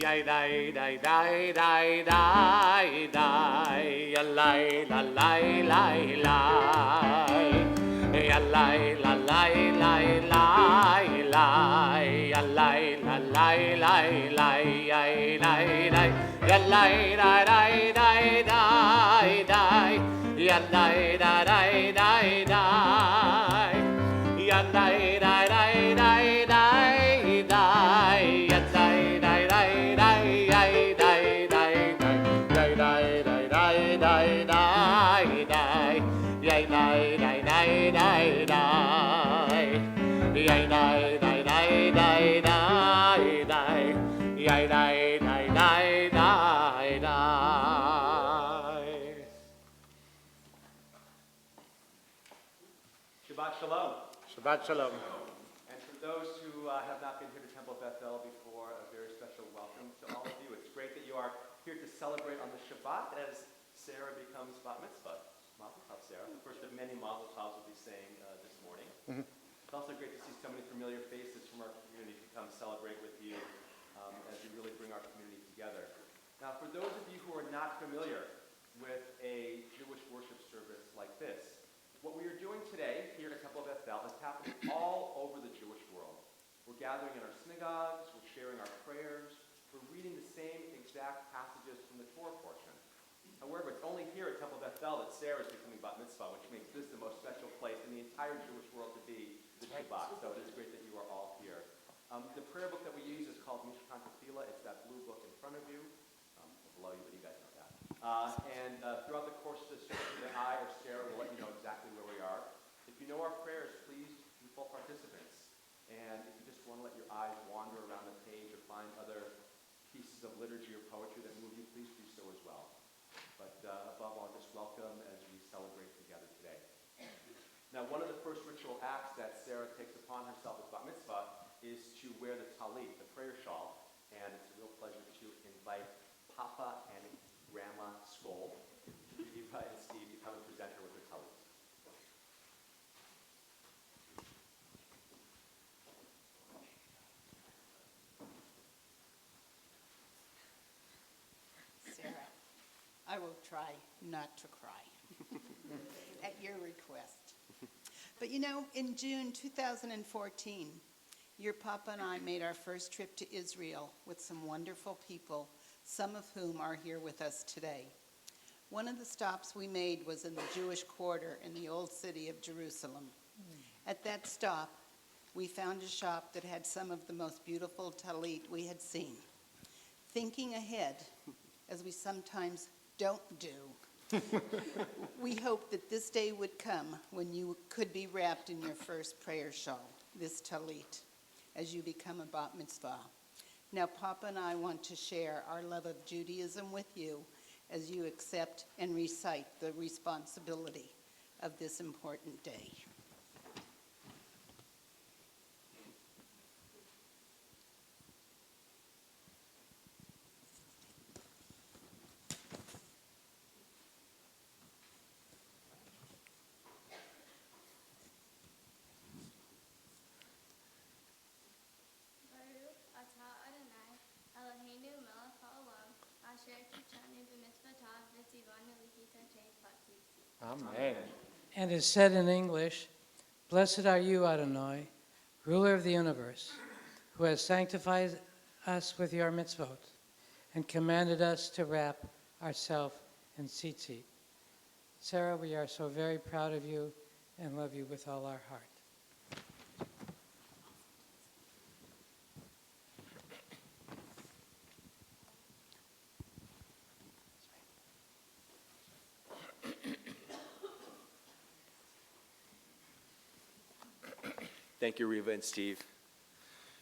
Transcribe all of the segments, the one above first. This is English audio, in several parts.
Yay, die, die, die, die, die, die, ya lie, la, lie, lie, lie, ya lie, la, lie, lie, lie, lie, ya lie, la, lie, lie, lie, yay, die, die, ya lie, die, die, die, die, die, ya die, die, die, die, die, ya die, die, die, die, die, die, ya die, die. Shabbat Shalom. Shabbat Shalom. And for those who have not been here to Temple of Bethel before, a very special welcome to all of you. It's great that you are here to celebrate on the Shabbat as Sarah becomes Bat Mitzvah. Mazel tov, Sarah. The first of many Mazel tovs we'll be saying this morning. Mm-hmm. It's also great to see so many familiar faces from our community to come celebrate with you as we really bring our community together. Now, for those of you who are not familiar with a Jewish worship service like this, what we are doing today here at Temple of Bethel is happening all over the Jewish world. We're gathering in our synagogues, we're sharing our prayers, we're reading the same exact passages from the Torah portion. However, it's only here at Temple of Bethel that Sarah is becoming Bat Mitzvah, which makes this the most special place in the entire Jewish world to be the Shabbat. So it is great that you are all here. The prayer book that we use is called Mishkan Tefillah. It's that blue book in front of you. Below you, but you guys know that. And throughout the course of the service, either I or Sarah will let you know exactly where we are. If you know our prayers, please be full participants. And if you just want to let your eyes wander around the page or find other pieces of liturgy or poetry that move you, please do so as well. But above all, just welcome as we celebrate together today. Now, one of the first ritual acts that Sarah takes upon herself as Bat Mitzvah is to wear the talit, the prayer shawl. And it's a real pleasure to invite Papa and Grandma Skoll, Eva and Steve, to come and present her with her talit. Sarah, I will try not to cry at your request. But you know, in June 2014, your Papa and I made our first trip to Israel with some wonderful people, some of whom are here with us today. One of the stops we made was in the Jewish quarter in the old city of Jerusalem. At that stop, we found a shop that had some of the most beautiful talit we had seen. Thinking ahead, as we sometimes don't do, we hoped that this day would come when you could be wrapped in your first prayer shawl, this talit, as you become a Bat Mitzvah. Now, Papa and I want to share our love of Judaism with you as you accept and recite the responsibility of this important day. Amen. And is said in English, "Blessed are you, Adonai, ruler of the universe, who has sanctified us with your mitzvot and commanded us to wrap ourselves in tzitzit." Sarah, we are so very proud of you and love you with all our heart. Thank you, Reva and Steve.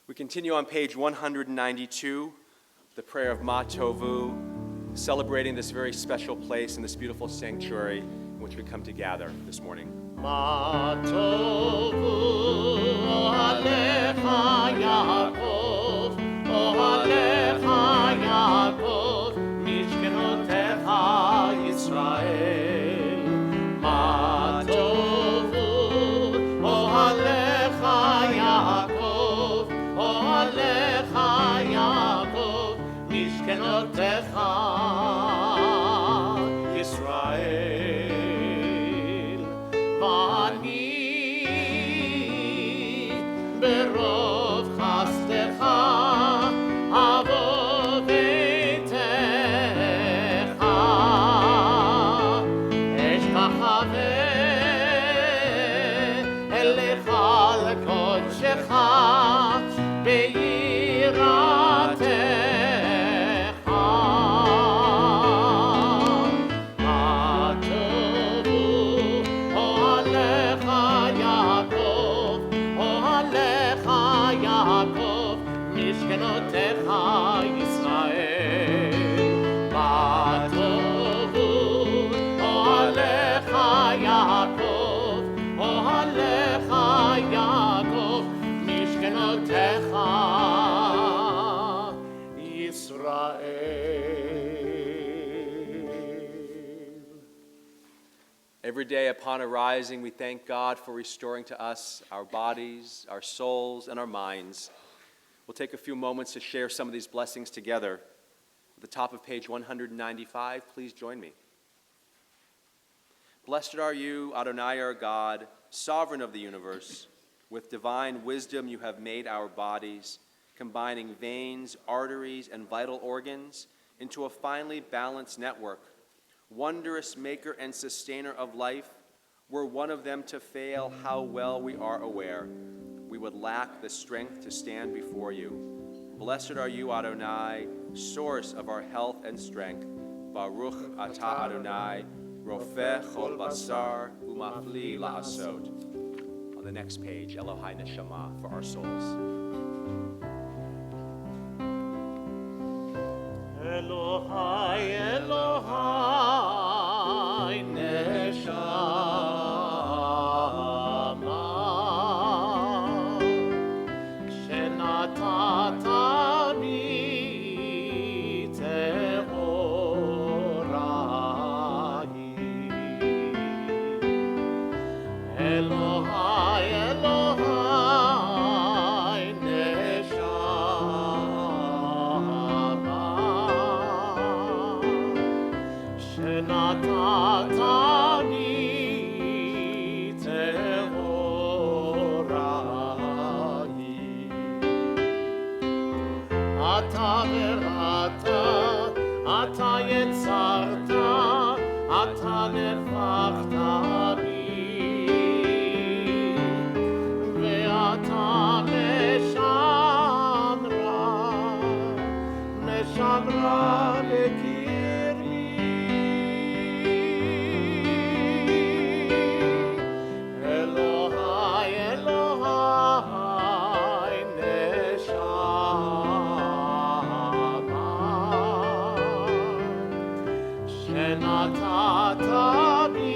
We continue on page 192, the prayer of Ma Tovu, celebrating this very special place in this beautiful sanctuary in which we come to gather this morning. Ma tovu alecha Yaakov, alecha Yaakov, mishkenotecha Yisrael. Ma tovu alecha Yaakov, alecha Yaakov, יעקב, משכנותיך ישראל. מה טובו אוהליך יעקב, אוהליך יעקב, משכנותיך Every day upon arising, we thank God for restoring to us our bodies, our souls, and our minds. We'll take a few moments to share some of these blessings together. At the top of page 195, please join me. Blessed are you, Adonai our God, sovereign of the universe. With divine wisdom you have made our bodies, combining veins, arteries, and vital organs into a finely balanced network. Wondrous maker and sustainer of life, were one of them to fail, how well we are aware. We would lack the strength to stand before you. Blessed are you, Adonai, source of our health and strength. Baruch atah Adonai, rofeh chol basar umafli la'asot. On the next page, Elohai Neshama for our souls. Elohai, Elohai, neshama, shenatani tehorai. Elohai, Elohai, neshama, שנתתני טהוראי. אתה בראת, אתה יצרת, אתה נפחת בי, ואתה משמרה לקרבי. Elohai, Elohai, neshama, shenatata bi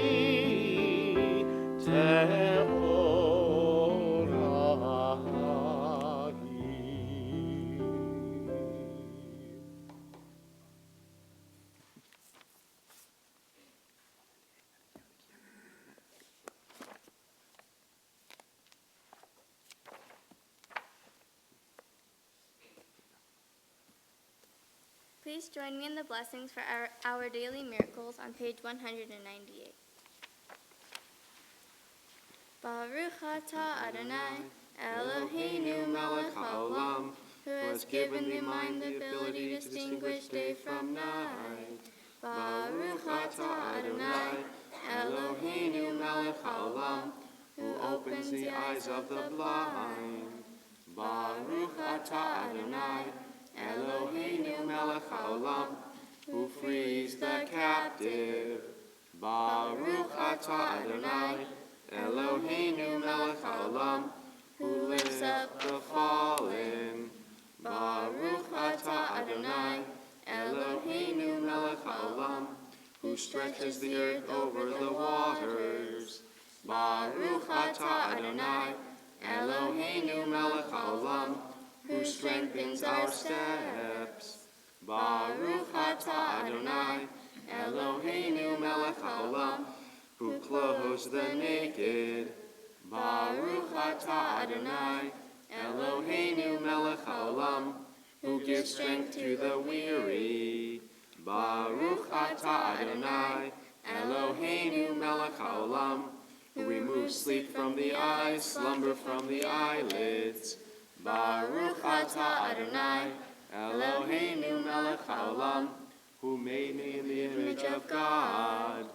Please join me in the blessings for our daily miracles on page 198. Baruch atah Adonai, Eloheinu melech haolam, who has given the mind the ability to distinguish day from night. Baruch atah Adonai, Eloheinu melech haolam, who opens the eyes of the blind. Baruch atah Adonai, Eloheinu melech haolam, who frees the captive. Baruch atah Adonai, Eloheinu melech haolam, who lifts up the fallen. Baruch atah Adonai, Eloheinu melech haolam, who stretches the earth over the waters. Baruch atah Adonai, Eloheinu melech haolam, who strengthens our steps. Baruch atah Adonai, Eloheinu melech haolam, who clothes the naked. Baruch atah Adonai, Eloheinu melech haolam, who gives strength to the weary. Baruch atah Adonai, Eloheinu melech haolam, who removes sleep from the eyes, slumber from the eyelids. Baruch atah Adonai, Eloheinu melech haolam, who made me in the image of God.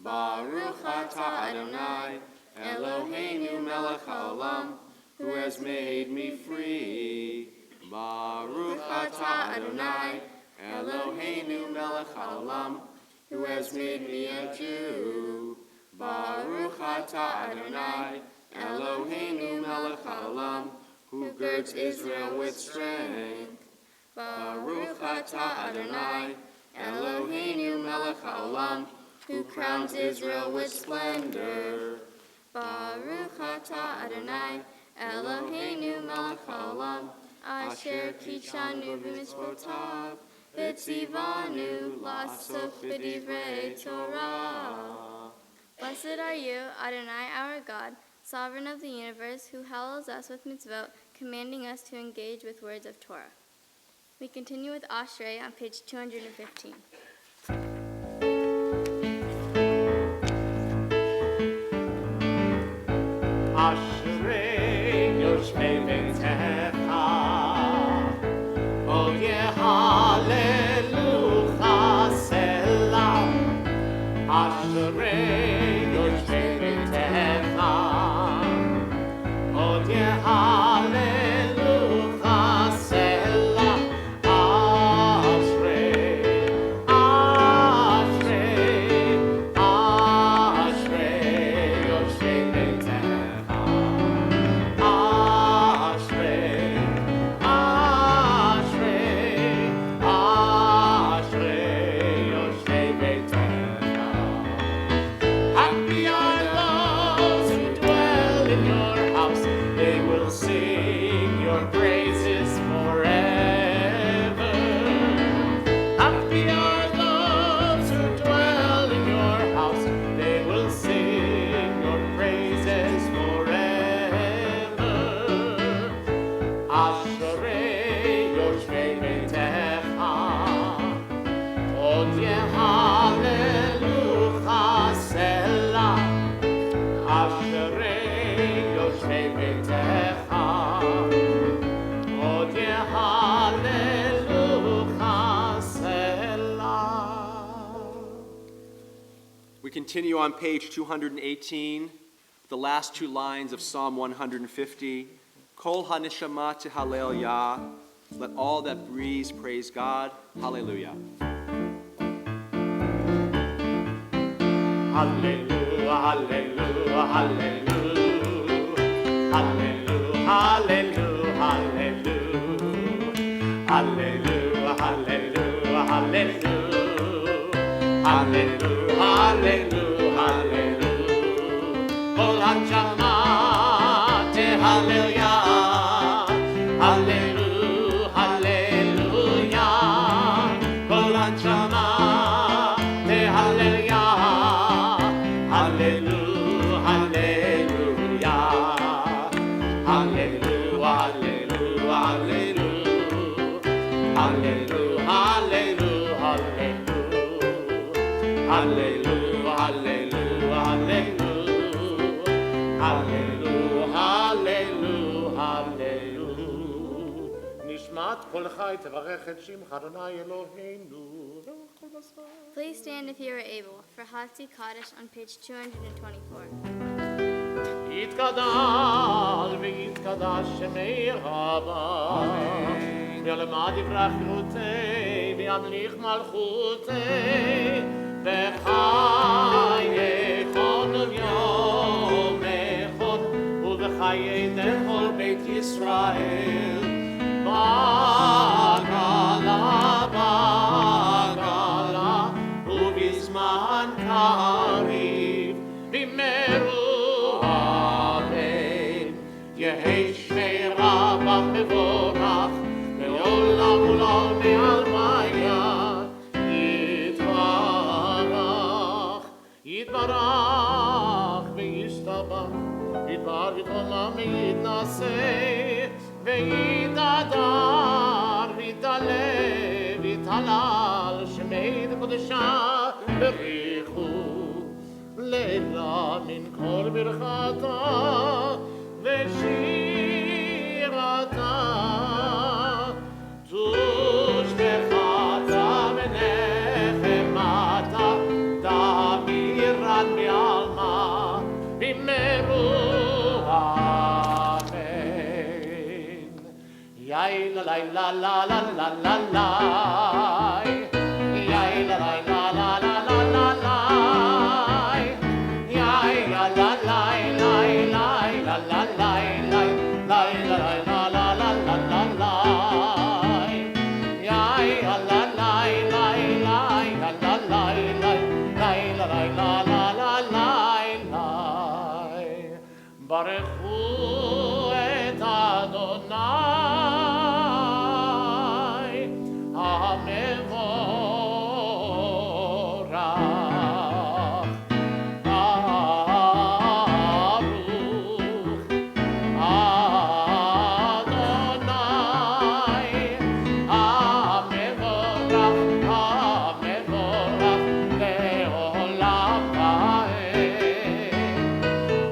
Baruch atah Adonai, Eloheinu melech haolam, who has made me free. Baruch atah Adonai, Eloheinu melech haolam, who has made me a Jew. Baruch atah Adonai, Eloheinu melech haolam, who girds Israel with strength. Baruch atah Adonai, Eloheinu melech haolam, who crowns Israel with splendor. Baruch atah Adonai, Eloheinu melech haolam, asher kitshanu b'mitzvotav, v'tzivanu la'asok b'divrei Torah. Blessed are you, Adonai our God, sovereign of the universe, who hallows us with mitzvot, commanding us to engage with words of Torah. We continue with Ashrei on page 215. Ashrei yoshvei beitecha, od yehallelu selah. Ashrei yoshvei beitecha, od yehallelu selah. Ashrei, Ashrei, Ashrei yoshvei beitecha. Ashrei, Ashrei, Ashrei yoshvei beitecha. Happy are those who dwell in your house. They will sing your praises forever. Happy are those who dwell in your house. They will sing your praises forever. Ashrei yoshvei beitecha, od yehallelu selah. Ashrei yoshvei beitecha, od yehallelu selah. We continue on page 218, the last two lines of Psalm 150. Kol haneshama tehalel Yah. Let all that breathes praise God. Hallelujah. Hallelujah, hallelujah, hallelujah. Hallelujah, hallelujah, hallelujah. Hallelujah, hallelujah, hallelujah. Hallelujah, hallelujah, hallelujah. Kol haneshama tehalel Yah. Hallelujah, hallelujah. Kol haneshama tehalel Yah. Hallelujah, hallelujah. Hallelujah, hallelujah, hallelujah. Hallelujah, hallelujah, hallelujah. Hallelujah, hallelujah, hallelujah. Hallelujah, hallelujah, hallelujah. נשמת כל חי תברך את שמך אדוני אלוהינו. Please stand if you are able for Hatzi Kaddish on page 224. יתקדש ויתקדש שמי רבה, וילמד יברכנותי וימליך מלכותי, בחייכון וביומכון ובחיי כל בית ישראל. בגלה, בגלה, ובזמן קריב, במהרו אמן. יהי שמי רבה מבורך, לעולם ולעולמי עלמיה. יתברך, יתברך וישתבח, יתברך עולם ויתנשא, ויתהדר ויתעלה ויתהלל שמי קודשה בריחו לילה מן כל ברכתה ושירתה תושבחתה ונחמתה דמירת בעלמה במהרו Yai la la la la la la la la. Yai la la la la la la la la. Yai la la la la la la la la la la la la. la la la la la la. Yay, la la la la la la la la la la la la la la. Baruchu et Adonai HaMevorach. Baruch Adonai HaMevorach HaMevorach Leolam Vaed.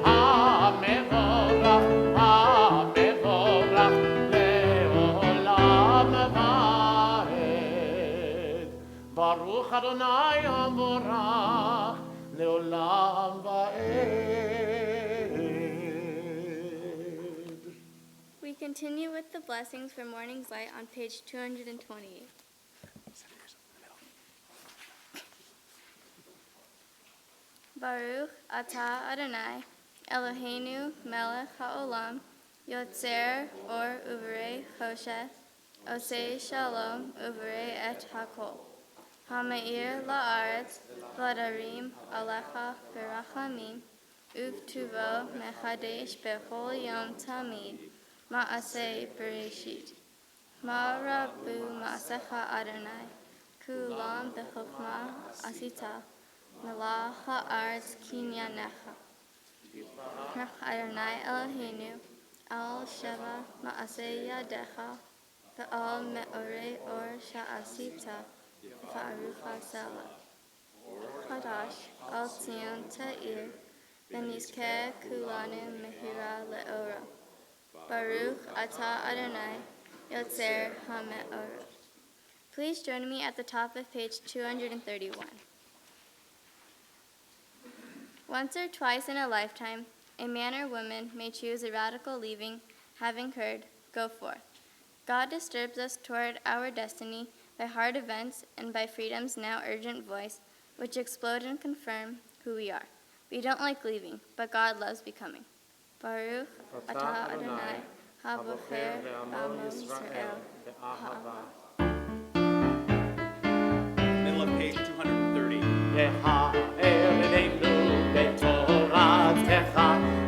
HaMevorach HaMevorach Leolam Vaed. Baruch Adonai HaMevorach Leolam Vaed. We continue with the blessings for morning's light on page 228. Baruch atah Adonai, Eloheinu melech haolam, yotzer or uvrei choshech, osei shalom uvrei et hakol. Hameir la'aretz, v'adarim alecha berachamim, uvtuvo mechadesh bechol yom tamid, ma'aseh bereshit. Ma'rabu ma'asecha Adonai, kulam bechokma asita, melach ha'aretz kinyanecha. Adonai Eloheinu, al sheva ma'aseh yadecha, ve'al me'orei or sha'asita, v'aruch ha'sela. Chadash al Tzion ta'ir, v'nizkeh kulanu mehira le'ora. Baruch atah Adonai, yotzer ha'me'orah. Please join me at the top of page 231. Once or twice in a lifetime, a man or woman may choose a radical leaving, having heard, go forth. God disturbs us toward our destiny by hard events and by freedom's now urgent voice, which explode and confirm who we are. We don't like leaving, but God loves becoming. Baruch atah Adonai, habocher b'amo Yisrael ha'ava. Middle of page 230. יחרנו בתורתך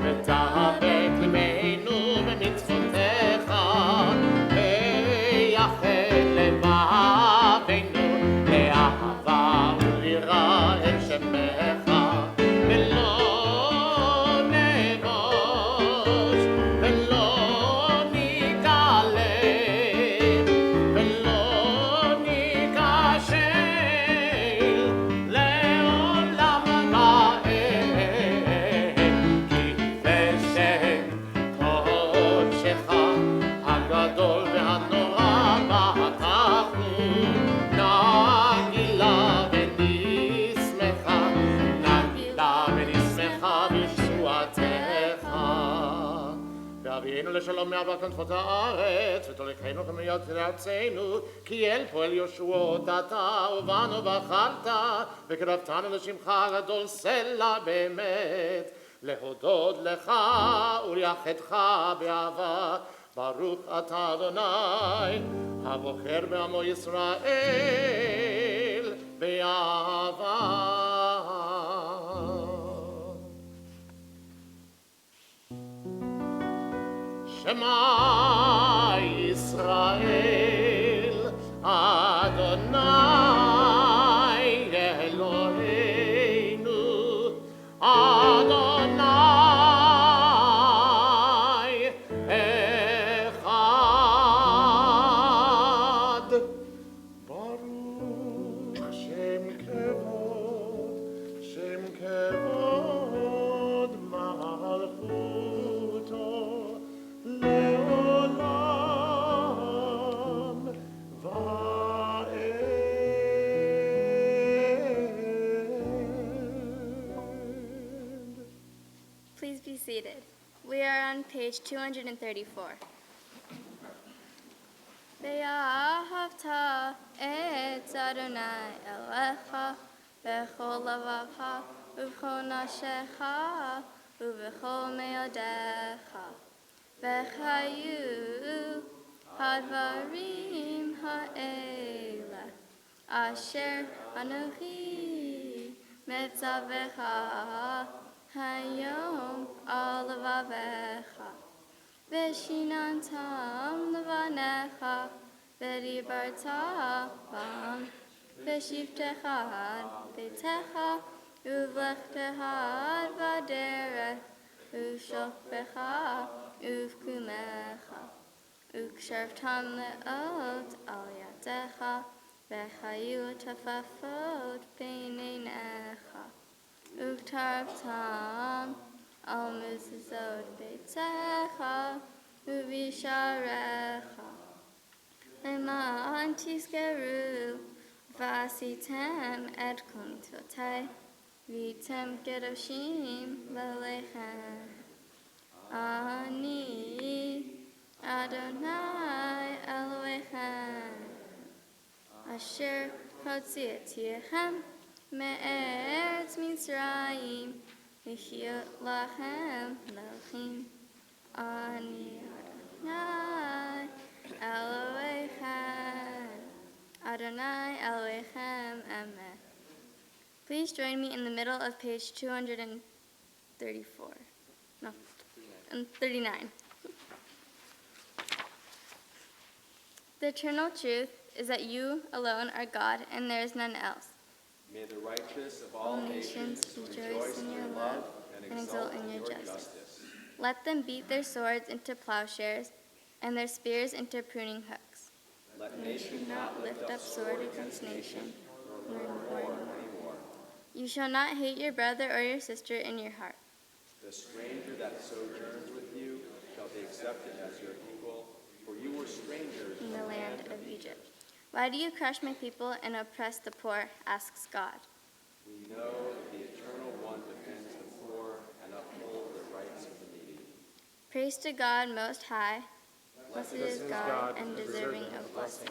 ודבק ליבנו במצוותיך ויחל לבבנו לאהבה וליראה את שמך ולא נבוש ולא ניכלם ולא ניכשל לעולם ועד כי בשם קודשך הגדול והנורא בטחנו נגילה ונשמחה בישועתך ואבינו לשלום מעבר כנפות הארץ ותוליכנו כמיות לארצנו כי אל פועל ישועות אתה ובנו בחרת וקרבתנו לשמך הגדול סלע באמת להודות לך ולייחדך באהבה ברוך אתה אדוני הבוחר בעמו ישראל באהבה שמע ישראל אדוני אלוהינו אדוני אחד ברוך שם כבוד מלכותו לעולם ועד. Please be seated. We are on page 234. ואהבת את אדוני אלוהיך בכל לבבך ובכל נפשך ובכל מאודך v'chayu hadvarim ha'ela asher anochi metzavecha hayom al levavecha v'shinantam levanecha v'dibarta bam v'shivtecha betecha uvlechtecha v'derech uvshokbecha uvkumecha uksharvtam leot al yadecha v'chayu tefafot beinenecha uktarvtam al mezuzot beitecha uvisharecha leman tiskeru v'asitem et komitotai v'tem kedoshim lelechem ani Adonai Elohechem asher hotzietechem me'eretz Mitzrayim v'chiyot lachem melchim ani Adonai Elohechem Adonai Elohechem Amen. Please join me in the middle of page 234. No, 39. The eternal truth is that you alone are God and there is none else. May the righteous of all nations rejoice in your love and exult in your justice. Let them beat their swords into plowshares and their spears into pruning hooks. Let nation Not lift up sword against nation, nor war anymore. You shall not hate your brother or your sister in your heart. The stranger that sojourns with you shall be accepted as your equal, for you were strangers In the land of Egypt. Why do you crush my people and oppress the poor? Asks God. We know that the Eternal One defends the poor and upholds the rights of the needy. Praise to God Most High. Blessed is God and deserving of blessing.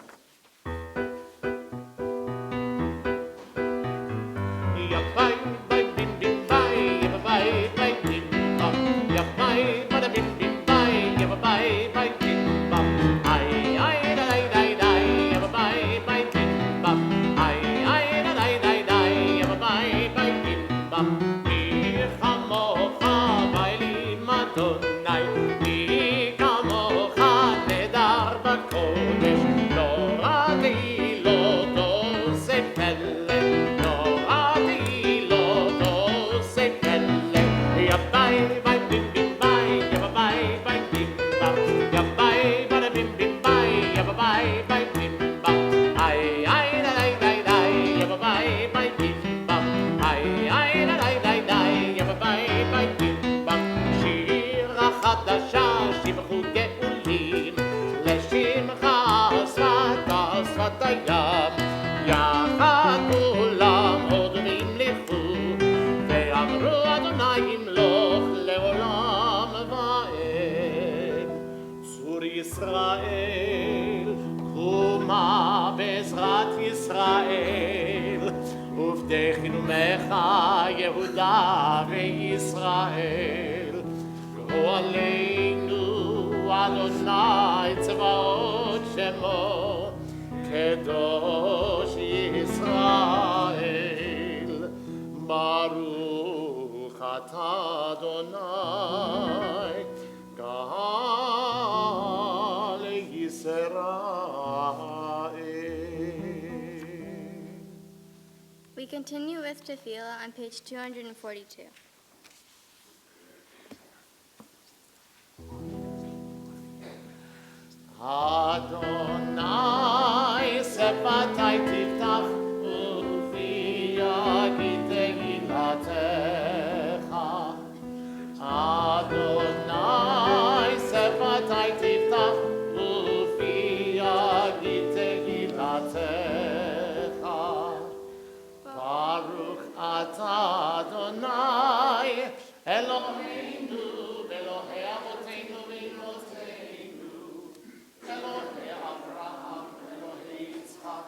ישראל, קומה בעזרת ישראל, ובדכנו מך יהודה וישראל. קראו עלינו אדוני צבאות שמו, קדוש ישראל. ברוך אתה אדוני, גאל ישראל. We continue with Tefillah on page 242. אדוני שפתי תפתח ופי יגיד תהילתך. אדוני שפתי תפתח ופי יגיד תהילתך. ברוך אתה אדוני אלוהינו ואלוהי אבותינו ואמותינו, אלוהי אברהם, אלוהי יצחק,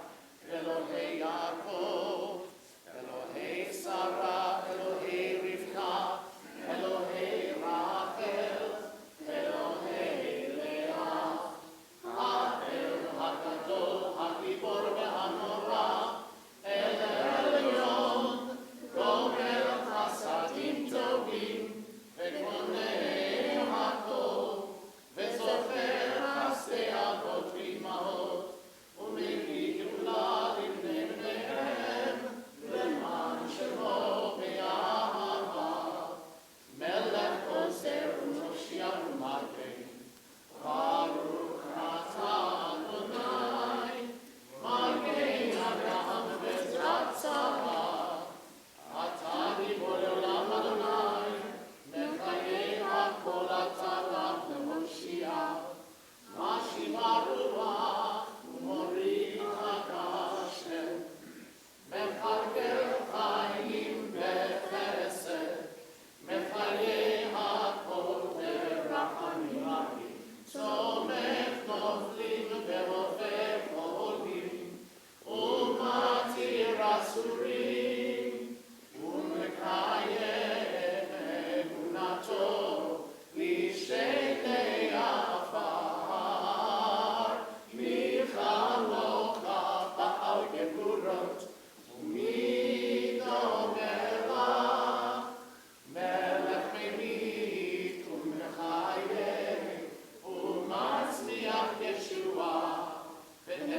You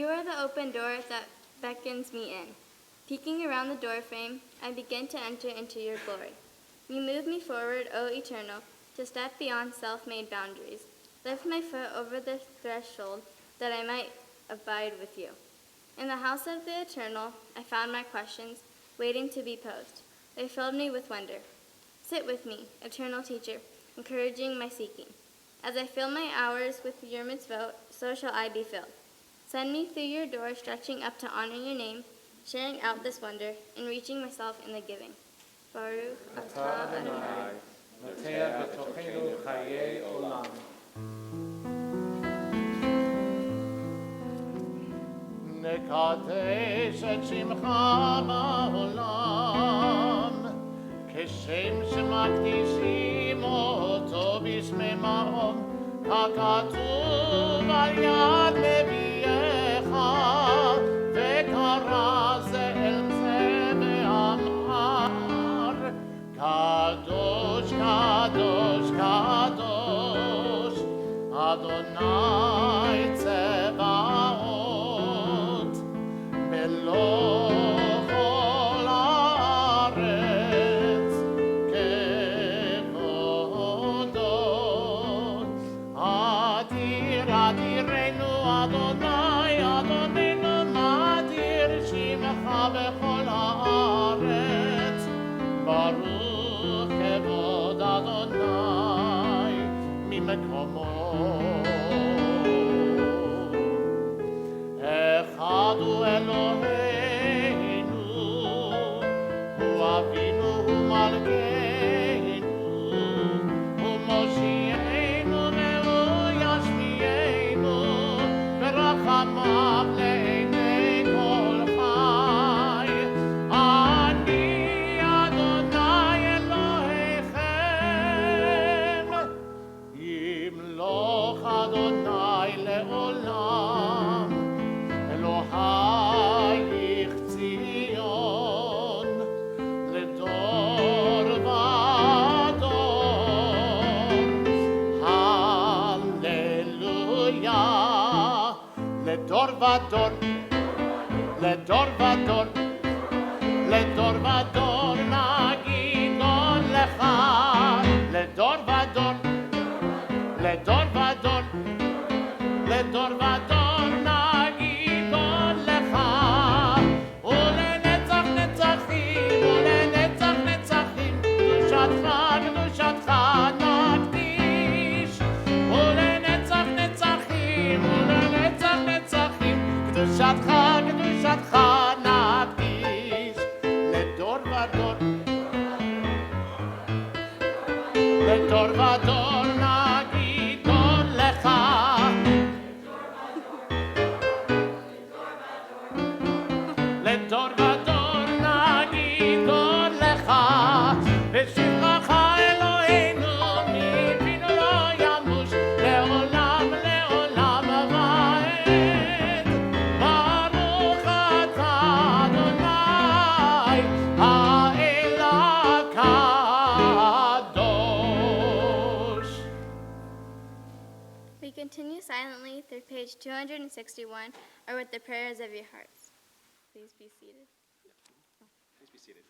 are the open door that beckons me in. Peeking around the doorframe, I begin to enter into your glory. You move me forward, O Eternal, to step beyond self-made boundaries. Lift my foot over the threshold that I might abide with you. In the house of the Eternal, I found my questions waiting to be posed. They filled me with wonder. Sit with me, Eternal Teacher, encouraging my seeking. As I fill my hours with your mitzvot, so shall I be filled. Send me through your door, stretching up to honor your name, sharing out this wonder, and reaching myself in the giving. Baruch atah Adonai. נטע בתוכנו חיי עולם. נקדש את שמך בעולם, כשם שמקדישים אותו בשמי מרום, ככתוב על יד נביאך, וקרא זה אל זה ואמר, קדוש, קדוש, קדוש, אדוני צבאות, מלוא כל הארץ כבודו. אדיר, אדירנו אדוני, אדוננו מדיר שמך בכל הארץ. ברוך כבוד אדוני ממקומו. אחד הוא אלוהינו, הוא אבינו, הוא מלכנו, הוא מושיענו והוא ישמיענו, ורחמיו לעיני כל חי. אני אדוני אלוהיכם, ימלוך אדוני לעולם, אלוהייך ציון לדור ודור. הללויה, לדור ודור, לדור ודור, לדור ודור נגיד עוד לך, לדור ודור, לדור ודור, לדור ודור נגיד עוד לך, ולנצח נצחים, ולנצח נצחים, קדושתך, קדושתך נקדיש, ולנצח נצחים, ולנצח נצחים, קדושתך, קדושתך נקדיש, לדור ודור, לדור ודור נגיד עוד לך, לדור ודור נגיד עוד לך, ושבחך אלוהינו מפינו לא ימוש, לעולם לעולם ועד. ברוך אתה אדוני האל הקדוש. We continue silently through page 261, or with the prayers of your hearts. Please be seated. Please be seated.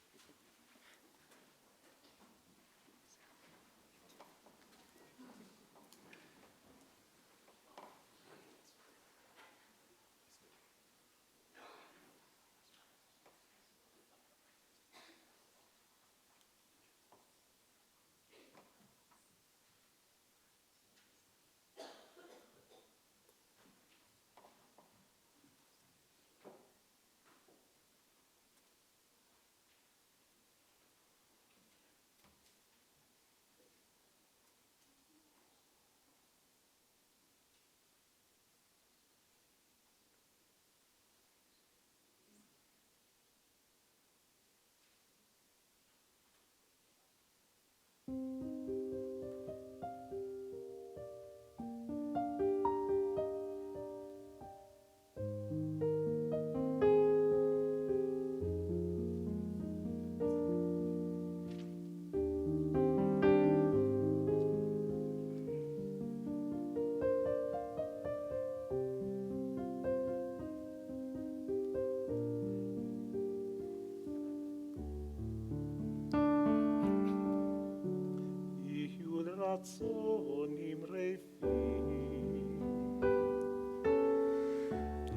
רצון אמרפי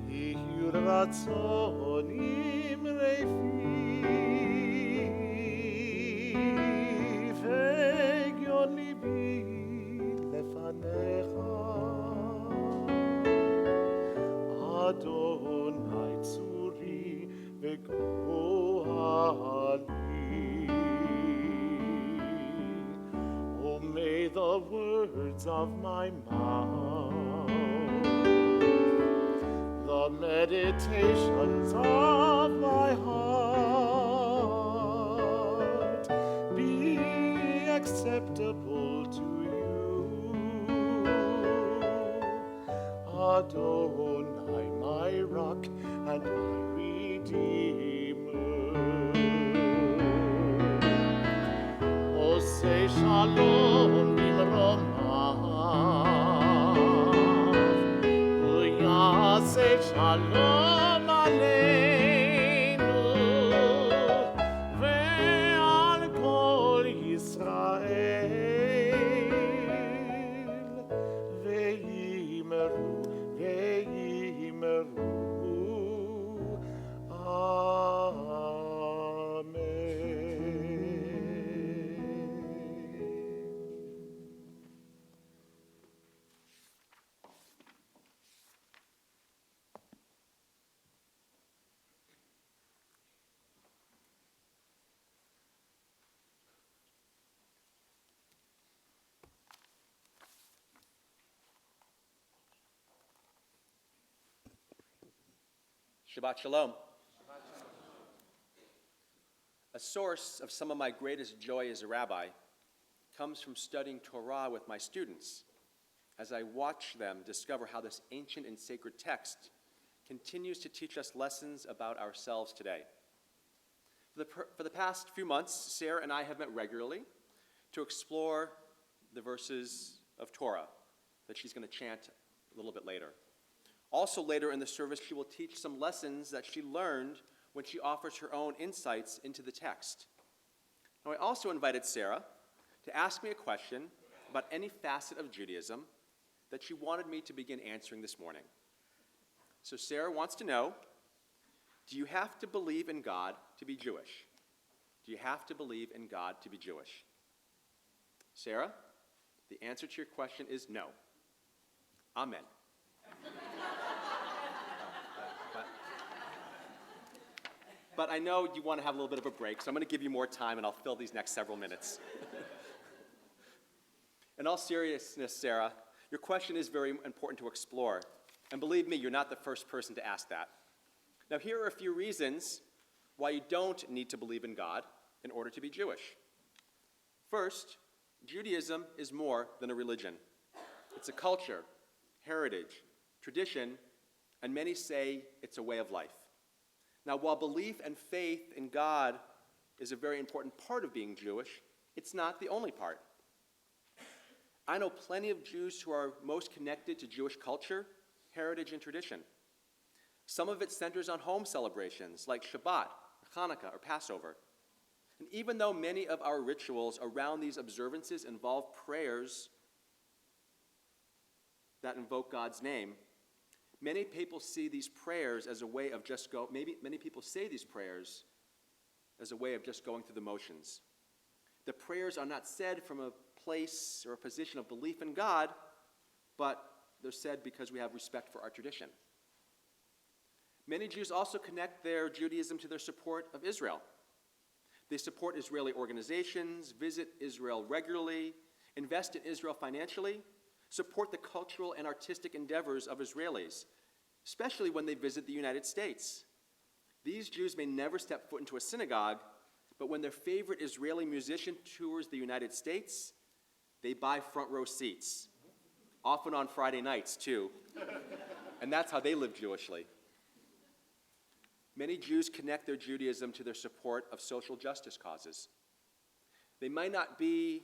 יהי רצון אמרפי והגיון ליבי לפניך אדוני צורי וגואלי. Oh, may the words of my mouth, the meditations of my heart be acceptable to you, Adonai, my rock and my redeemer. Oh, say shalom bimromav, say shalom aleinu ve'al kol Yisrael ve'yimeru Shabbat Shalom. A source of some of my greatest joy as a rabbi comes from studying Torah with my students as I watch them discover how this ancient and sacred text continues to teach us lessons about ourselves today. For the past few months, Sarah and I have met regularly to explore the verses of Torah that she's going to chant a little bit later. Also later in the service, she will teach some lessons that she learned when she offers her own insights into the text. Now, I also invited Sarah to ask me a question about any facet of Judaism that she wanted me to begin answering this morning. So Sarah wants to know, do you have to believe in God to be Jewish? Do you have to believe in God to be Jewish? Sarah, the answer to your question is no. Amen. But I know you want to have a little bit of a break, so I'm going to give you more time, and I'll fill these next several minutes. In all seriousness, Sarah, your question is very important to explore. And believe me, you're not the first person to ask that. Now, here are a few reasons why you don't need to believe in God in order to be Jewish. First, Judaism is more than a religion. It's a culture, heritage, tradition, and many say it's a way of life. Now, while belief and faith in God is a very important part of being Jewish, it's not the only part. I know plenty of Jews who are most connected to Jewish culture, heritage, and tradition. Some of it centers on home celebrations like Shabbat, Hanukkah, or Passover. And even though many of our rituals around these observances involve prayers that invoke God's name, many people see these prayers as a way of many people say these prayers as a way of just going through the motions. The prayers are not said from a place or a position of belief in God, but they're said because we have respect for our tradition. Many Jews also connect their Judaism to their support of Israel. They support Israeli organizations, visit Israel regularly, invest in Israel financially, support the cultural and artistic endeavors of Israelis, especially when they visit the United States. These Jews may never step foot into a synagogue, but when their favorite Israeli musician tours the United States, they buy front row seats, often on Friday nights too. And that's how they live Jewishly. Many Jews connect their Judaism to their support of social justice causes. They might not be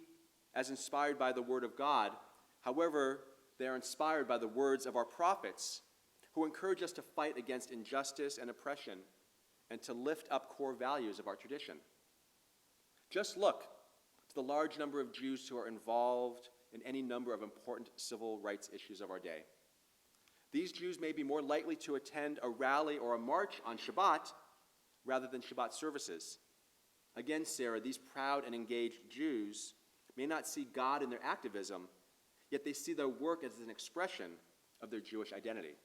as inspired by the Word of God. However, they are inspired by the words of our prophets, who encourage us to fight against injustice and oppression and to lift up core values of our tradition. Just look to the large number of Jews who are involved in any number of important civil rights issues of our day. These Jews may be more likely to attend a rally or a march on Shabbat rather than Shabbat services. Again, Sarah, these proud and engaged Jews may not see God in their activism, yet they see their work as an expression of their Jewish identity.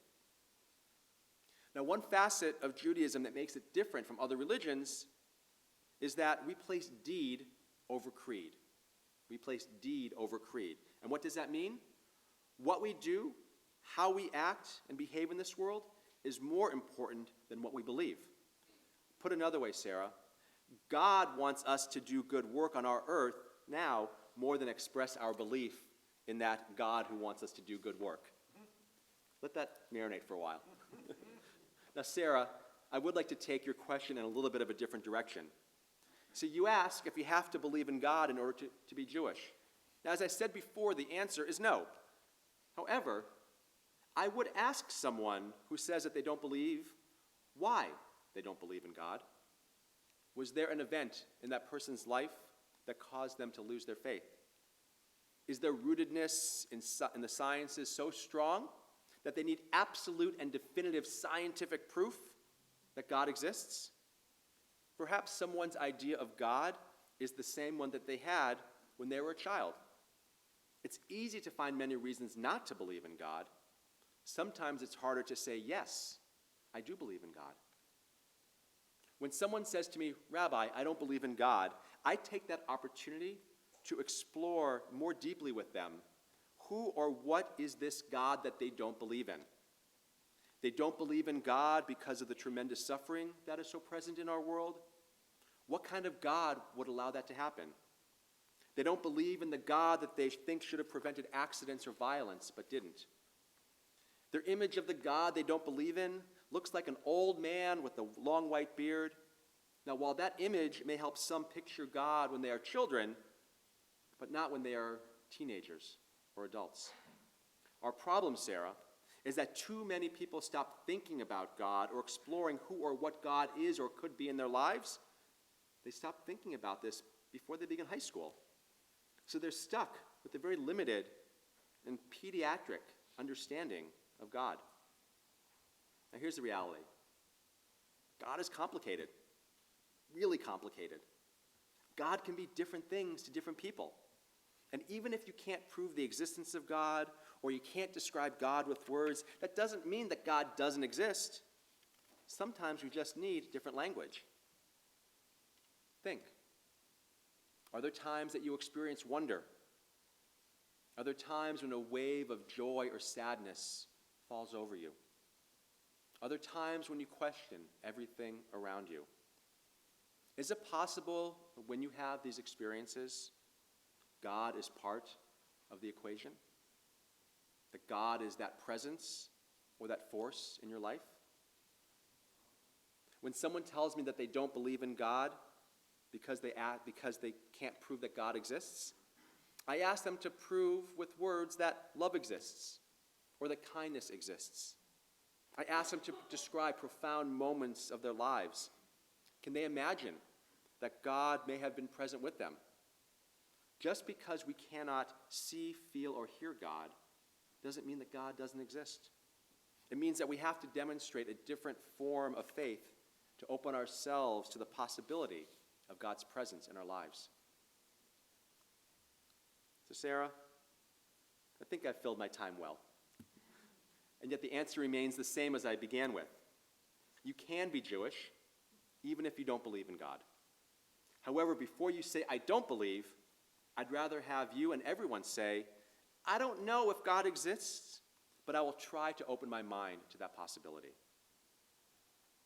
Now, one facet of Judaism that makes it different from other religions is that we place deed over creed. We place deed over creed. And what does that mean? What we do, how we act and behave in this world is more important than what we believe. Put another way, Sarah, God wants us to do good work on our earth now more than express our belief in that God who wants us to do good work. Let that marinate for a while. Now, Sarah, I would like to take your question in a little bit of a different direction. So you ask if you have to believe in God in order to be Jewish. Now, as I said before, the answer is no. However, I would ask someone who says that they don't believe why they don't believe in God. Was there an event in that person's life that caused them to lose their faith? Is their rootedness in the sciences so strong that they need absolute and definitive scientific proof that God exists? Perhaps someone's idea of God is the same one that they had when they were a child. It's easy to find many reasons not to believe in God. Sometimes it's harder to say, yes, I do believe in God. When someone says to me, Rabbi, I don't believe in God, I take that opportunity to explore more deeply with them who or what is this God that they don't believe in. They don't believe in God because of the tremendous suffering that is so present in our world. What kind of God would allow that to happen? They don't believe in the God that they think should have prevented accidents or violence, but didn't. Their image of the God they don't believe in looks like an old man with a long white beard. Now, while that image may help some picture God when they are children, but not when they are teenagers or adults. Our problem, Sarah, is that too many people stop thinking about God or exploring who or what God is or could be in their lives. They stop thinking about this before they begin high school. So they're stuck with a very limited and pediatric understanding of God. Now here's the reality. God is complicated, really complicated. God can be different things to different people. And even if you can't prove the existence of God or you can't describe God with words, that doesn't mean that God doesn't exist. Sometimes we just need different language. Think. Are there times that you experience wonder? Are there times when a wave of joy or sadness falls over you? Are there times when you question everything around you? Is it possible that when you have these experiences, God is part of the equation? That God is that presence or that force in your life? When someone tells me that they don't believe in God because they can't prove that God exists, I ask them to prove with words that love exists or that kindness exists. I ask them to describe profound moments of their lives. Can they imagine that God may have been present with them? Just because we cannot see, feel, or hear God doesn't mean that God doesn't exist. It means that we have to demonstrate a different form of faith to open ourselves to the possibility of God's presence in our lives. So, Sarah, I think I've filled my time well. And yet the answer remains the same as I began with. You can be Jewish, even if you don't believe in God. However, before you say, I don't believe, I'd rather have you and everyone say, I don't know if God exists, but I will try to open my mind to that possibility.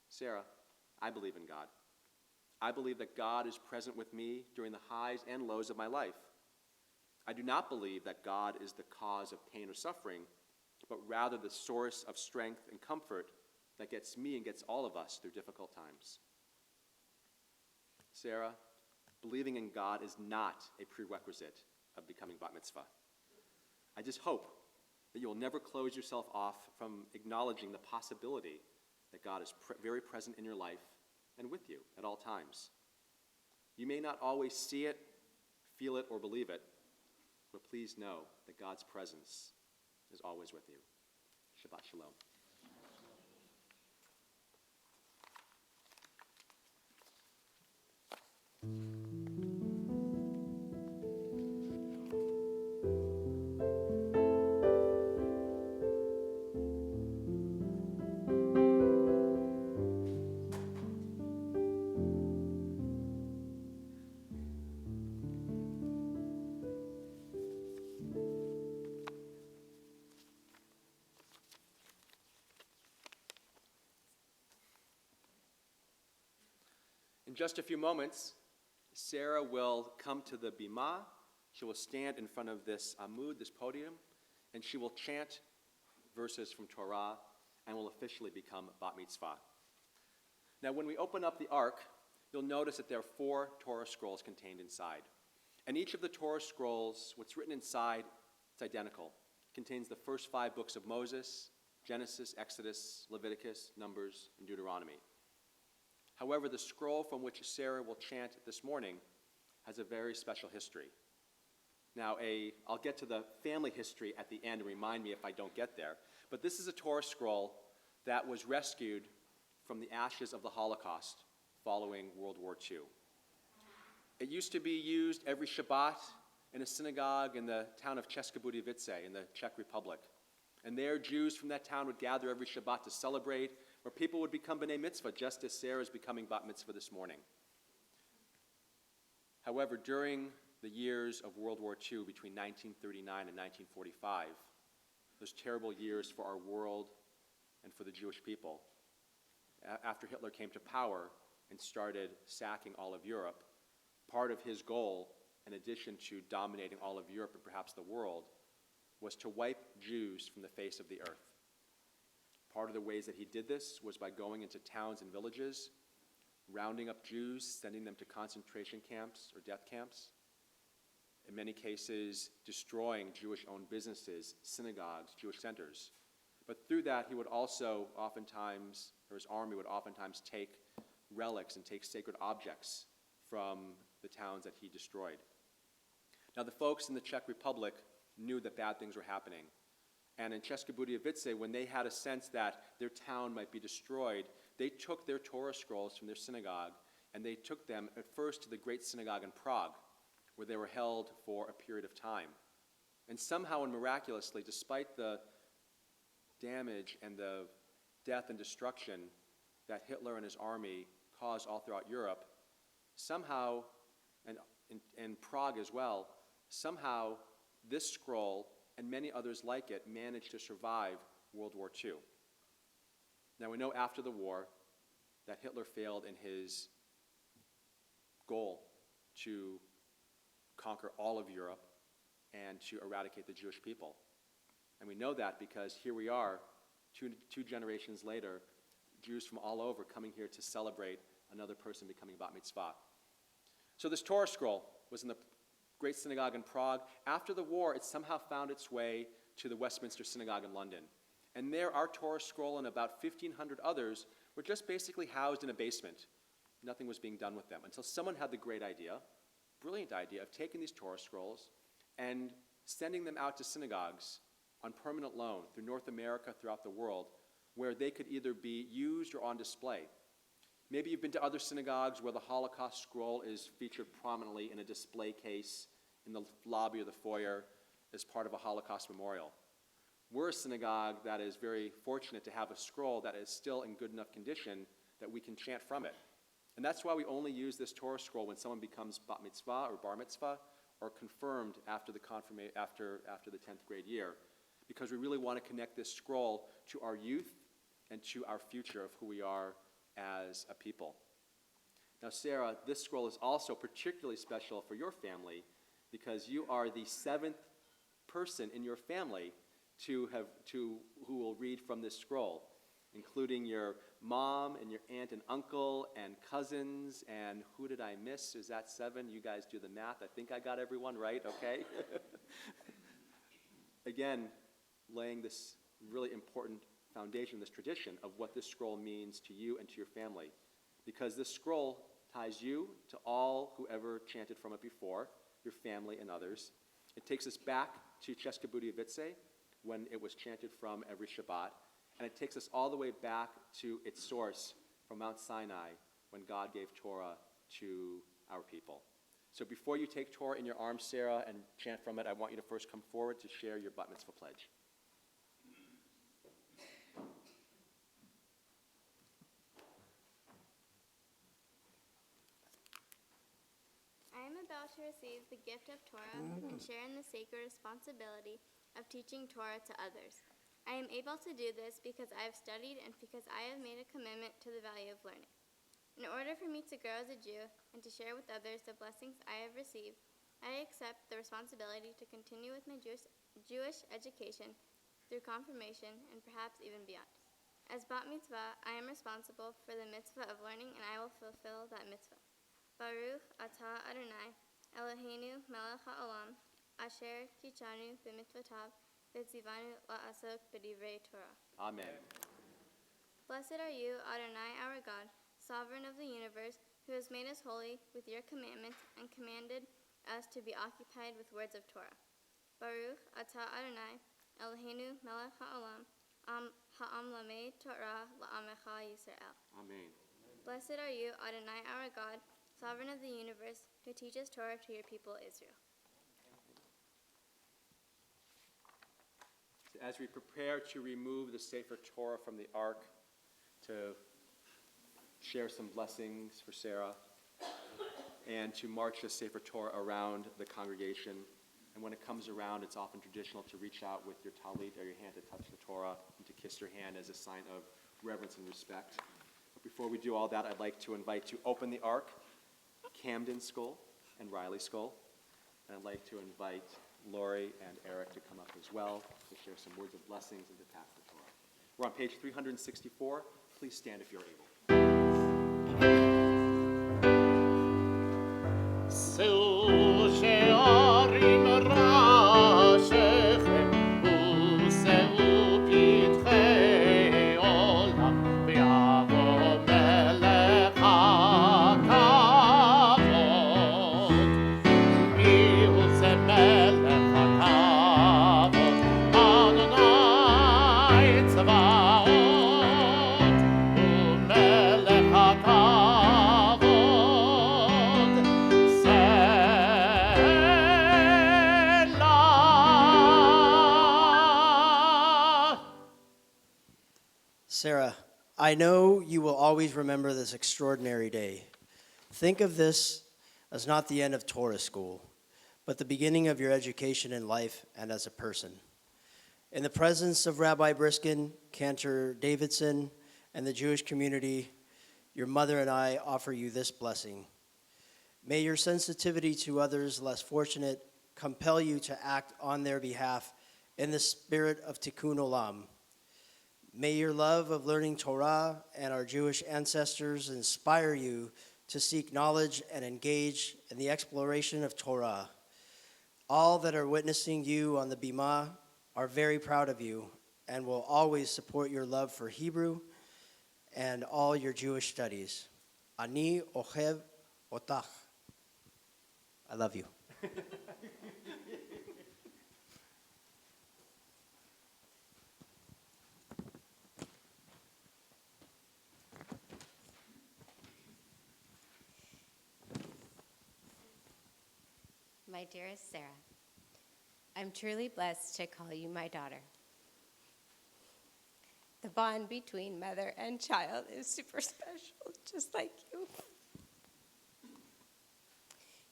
Sarah, I believe in God. I believe that God is present with me during the highs and lows of my life. I do not believe that God is the cause of pain or suffering, but rather the source of strength and comfort that gets me and gets all of us through difficult times. Sarah, believing in God is not a prerequisite of becoming bat mitzvah. I just hope that you will never close yourself off from acknowledging the possibility that God is very present in your life and with you at all times. You may not always see it, feel it, or believe it, but please know that God's presence is always with you. Shabbat Shalom. In just a few moments, Sarah will come to the bima. She will stand in front of this amud, this podium, and she will chant verses from Torah and will officially become bat mitzvah. Now, when we open up the ark, you'll notice that there are 4 Torah scrolls contained inside. And each of the Torah scrolls, what's written inside, it's identical. It contains the first 5 books of Moses, Genesis, Exodus, Leviticus, Numbers, and Deuteronomy. However, the scroll from which Sarah will chant this morning has a very special history. Now, I'll get to the family history at the end and remind me if I don't get there. But this is a Torah scroll that was rescued from the ashes of the Holocaust following World War II. It used to be used every Shabbat in a synagogue in the town of České Budějovice in the Czech Republic. And there, Jews from that town would gather every Shabbat to celebrate, where people would become B'nai Mitzvah, just as Sarah is becoming Bat Mitzvah this morning. However, during the years of World War II, between 1939 and 1945, those terrible years for our world and for the Jewish people, after Hitler came to power and started sacking all of Europe, part of his goal, in addition to dominating all of Europe and perhaps the world, was to wipe Jews from the face of the earth. Part of the ways that he did this was by going into towns and villages, rounding up Jews, sending them to concentration camps or death camps, in many cases destroying Jewish-owned businesses, synagogues, Jewish centers. But through that, he would also oftentimes, or his army would oftentimes take relics and take sacred objects from the towns that he destroyed. Now, the folks in the Czech Republic knew that bad things were happening. And in České Budějovice, when they had a sense that their town might be destroyed, they took their Torah scrolls from their synagogue and they took them at first to the great synagogue in Prague, where they were held for a period of time. And somehow and miraculously, despite the damage and the death and destruction that Hitler and his army caused all throughout Europe, somehow, and in Prague as well, somehow this scroll and many others like it managed to survive World War II. Now, we know after the war that Hitler failed in his goal to conquer all of Europe and to eradicate the Jewish people. And we know that because here we are, two generations later, Jews from all over coming here to celebrate another person becoming Bat Mitzvah. So this Torah scroll was in the great synagogue in Prague. After the war, it somehow found its way to the Westminster Synagogue in London. And there, our Torah scroll and about 1,500 others were just basically housed in a basement. Nothing was being done with them until someone had the great idea, brilliant idea, of taking these Torah scrolls and sending them out to synagogues on permanent loan through North America, throughout the world, where they could either be used or on display. Maybe you've been to other synagogues where the Holocaust scroll is featured prominently in a display case in the lobby or the foyer as part of a Holocaust memorial. We're a synagogue that is very fortunate to have a scroll that is still in good enough condition that we can chant from it. And that's why we only use this Torah scroll when someone becomes bat mitzvah or bar mitzvah or confirmed after the 10th grade year, because we really want to connect this scroll to our youth and to our future of who we are as a people. Now, Sarah, this scroll is also particularly special for your family because you are the 7th person in your family who will read from this scroll, including your mom and your aunt and uncle and cousins, and who did I miss? Is that 7? You guys do the math. I think I got everyone right, okay? Again, laying this really important foundation, this tradition of what this scroll means to you and to your family. Because this scroll ties you to all who ever chanted from it before, your family and others. It takes us back to Cheska Budiyavitse, when it was chanted from every Shabbat, and it takes us all the way back to its source from Mount Sinai, when God gave Torah to our people. So before you take Torah in your arms, Sarah, and chant from it, I want you to first come forward to share your bat mitzvah pledge. I am about to receive the gift of Torah and share in the sacred responsibility of teaching Torah to others. I am able to do this because I have studied and because I have made a commitment to the value of learning. In order for me to grow as a Jew and to share with others the blessings I have received, I accept the responsibility to continue with my Jewish education through confirmation and perhaps even beyond. As bat mitzvah, I am responsible for the mitzvah of learning, and I will fulfill that mitzvah. Baruch atah Adonai, Eloheinu melech haolam, asher kichanu b'mitzvotav, v'tzivanu la'asok b'divrei Torah. Amen. Blessed are you, Adonai, our God, sovereign of the universe, who has made us holy with your commandments and commanded us to be occupied with words of Torah. Baruch atah Adonai, Eloheinu melech haolam, ha'am lamei Torah la'amecha Yisrael. Amen. Blessed are you, Adonai, our God, sovereign of the universe, who teaches Torah to your people Israel. As we prepare to remove the Sefer Torah from the ark, to share some blessings for Sarah, and to march the Sefer Torah around the congregation. And when it comes around, it's often traditional to reach out with your talit or your hand to touch the Torah and to kiss your hand as a sign of reverence and respect. But before we do all that, I'd like to invite to open the ark Camden Skull and Riley Skull. And I'd like to invite Lori and Eric to come up as well to share some words of blessings and to pass the Torah. We're on page 364. Please stand if you're able. שאו שערים ראשיכם ושאו פתחי עולם ויבוא מלך הכבוד. מיהו זה מלך הכבוד? אדוני צבאות ומלך הכבוד. Sarah, I know you will always remember this extraordinary day. Think of this as not the end of Torah school, but the beginning of your education in life and as a person. In the presence of Rabbi Briskin, Cantor Davidson, and the Jewish community, your mother and I offer you this blessing. May your sensitivity to others less fortunate compel you to act on their behalf in the spirit of Tikkun Olam. May your love of learning Torah and our Jewish ancestors inspire you to seek knowledge and engage in the exploration of Torah. All that are witnessing you on the Bima are very proud of you and will always support your love for Hebrew and all your Jewish studies. Ani ochev otach. I love you. My dearest Sarah, I'm truly blessed to call you my daughter. The bond between mother and child is super special, just like you.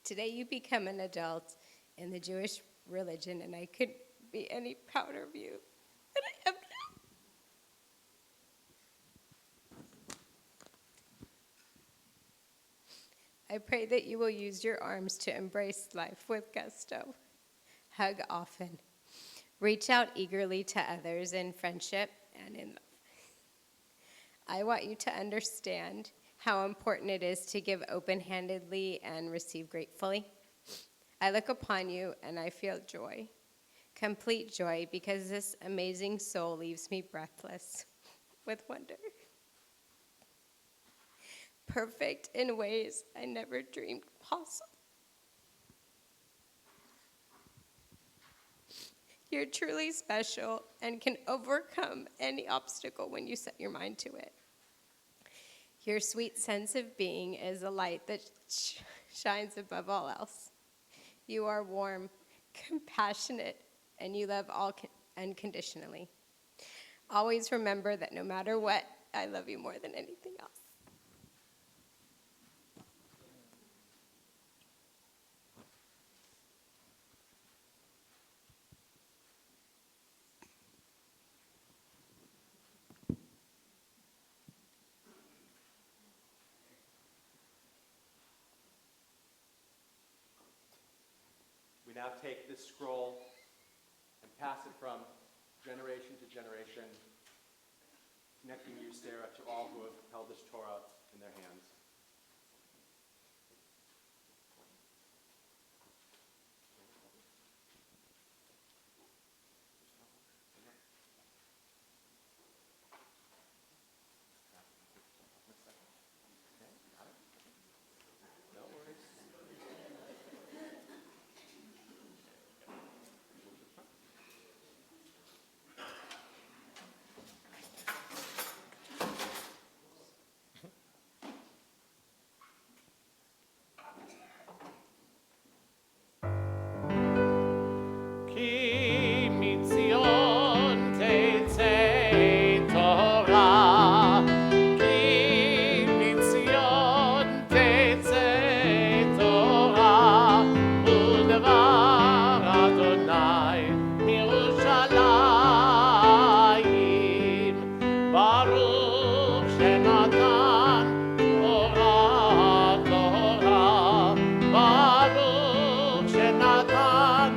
Today you become an adult in the Jewish religion, and I couldn't be any prouder of you than I am now. I pray that you will use your arms to embrace life with gusto. Hug often. Reach out eagerly to others in friendship and in love. I want you to understand how important it is to give open-handedly and receive gratefully. I look upon you and I feel joy, complete joy, because this amazing soul leaves me breathless with wonder. Perfect in ways I never dreamed possible. You're truly special and can overcome any obstacle when you set your mind to it. Your sweet sense of being is a light that shines above all else. You are warm, compassionate, and you love all unconditionally. Always remember that no matter what, I love you more than anything else. We now take this scroll and pass it from generation to generation, connecting you, Sarah, to all who have held this Torah in their hands. No worries. כי מציון תצא תורה, כי מציון תצא תורה, ודבר אדוני מירושלים, ברוך שנתן תורה תורה, ברוך שנתן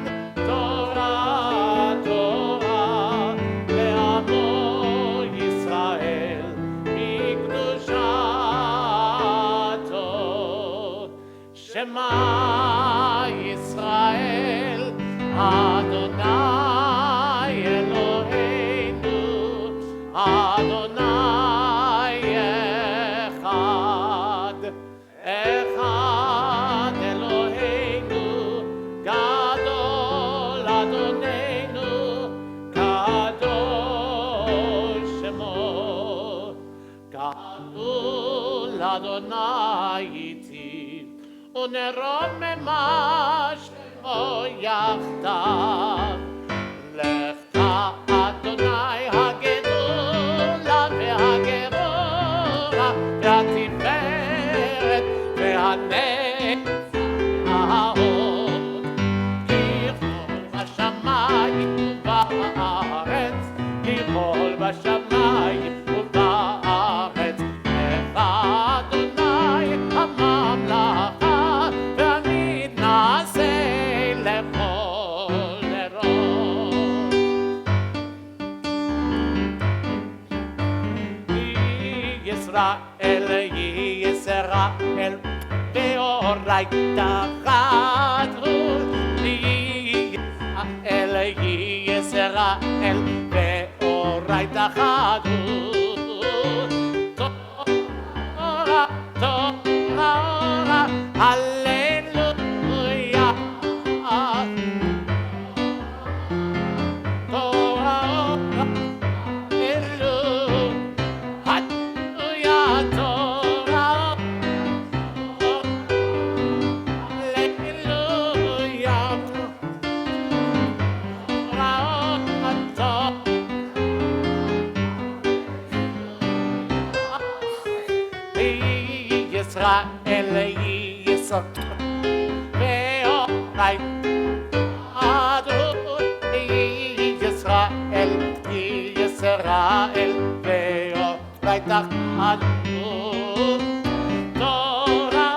תורה תורה לעמו ישראל מקדושתו. שמע ישראל אדוני אלוהינו אדוני אחד אחד אלוהינו גדול אדוננו קדוש שמו גדול אדוני איתי ונרוממה שמו יחדיו לך אדוני הגדולה והגבורה והתפארת והנצח ההוד ככל בשמיים ובארץ ככל בשמיים ובארץ לך אדוני הממלכה והמתנשא לכל דרור. ישראל ישראל ואורייתא חדרו ישראל ישראל ואורייתא חדרו תורה תורה הללויה תורה הללויה תורה הללויה ישראל ישראל ואורייתא ישראל ישראל ואורייתא תורה תורה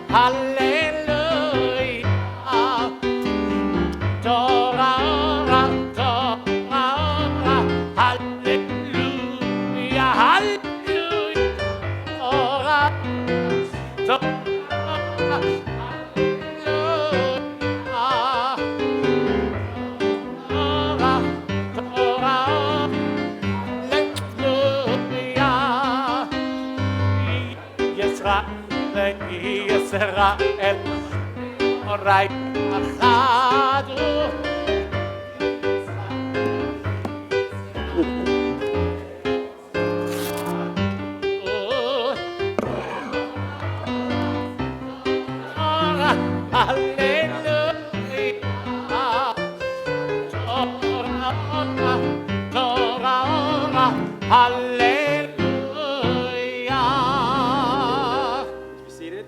הללויה תורה תורה הללויה הללויה תורה ישראל right achadu. Hallelujah. Be seated.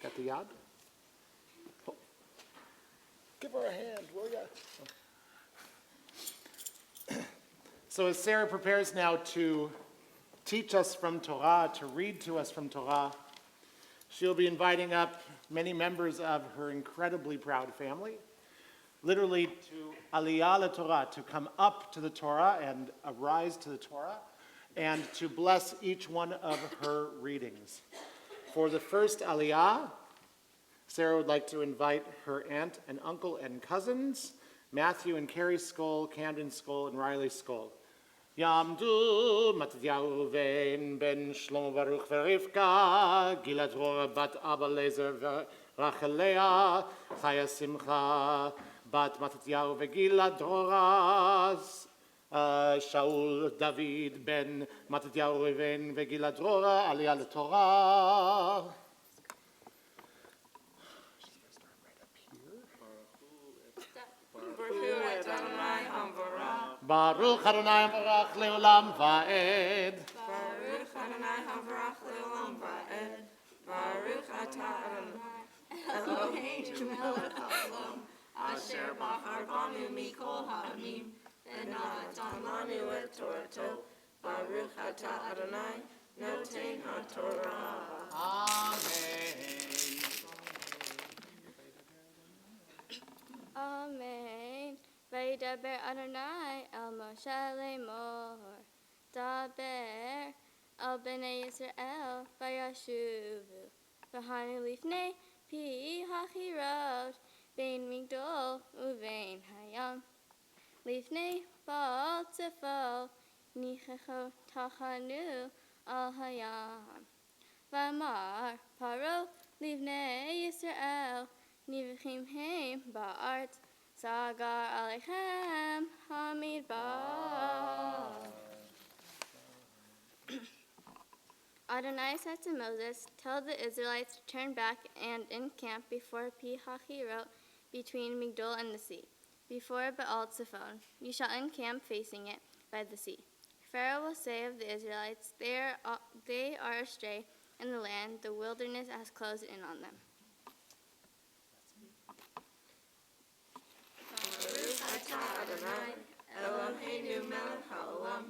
Got the yad? Give her a hand, will ya? So as Sarah prepares now to teach us from Torah, to read to us from Torah, she'll be inviting up many members of her incredibly proud family, literally to Aliyah Torah, to come up to the Torah and arise to the Torah, and to bless each one of her readings. For the first Aliyah, Sarah would like to invite her aunt and uncle and cousins, Matthew and Carrie Skoll, Camden Skoll, and Riley Skoll. Yamdu Matyahu ben Shlomo Baruch v'Rivka, Gill bat Abba Lezer v'Rachelea, Chaya Simcha bat Matyahu v'Gill Droras, Shaul David ben Matyahu v'Gill Drora, Aliyah Torah. Baruch Adonai Barach Leolam Va'ed. Baruch Adonai Havarach Leolam Va'ed. Baruch Atah Adonai Eloheinu melech haolam asher bachar banu mikol ha'amim v'natan lanu et Torato. Baruch Atah Adonai noten haTorah. Amen. Amen. Vaydaber Adonai el Moshe lemor. Daber el bnei Yisrael vayashuvu. V'hanu lifnei pi hachirot bein migdol uvein hayam. Lifnei baal tzefo nichecho tachanu al hayam. V'amar paro livnei Yisrael nivchim heim ba'art. Sagar Alechem Hamidbar. Adonai said to Moses, "Tell the Israelites to turn back and encamp before Pi Hachirot, between Migdol and the sea, before Baal Zephon. You shall encamp facing it by the sea. Pharaoh will say of the Israelites, they are astray in the land, the wilderness has closed in on them." Baruch atah Adonai Eloheinu melech haolam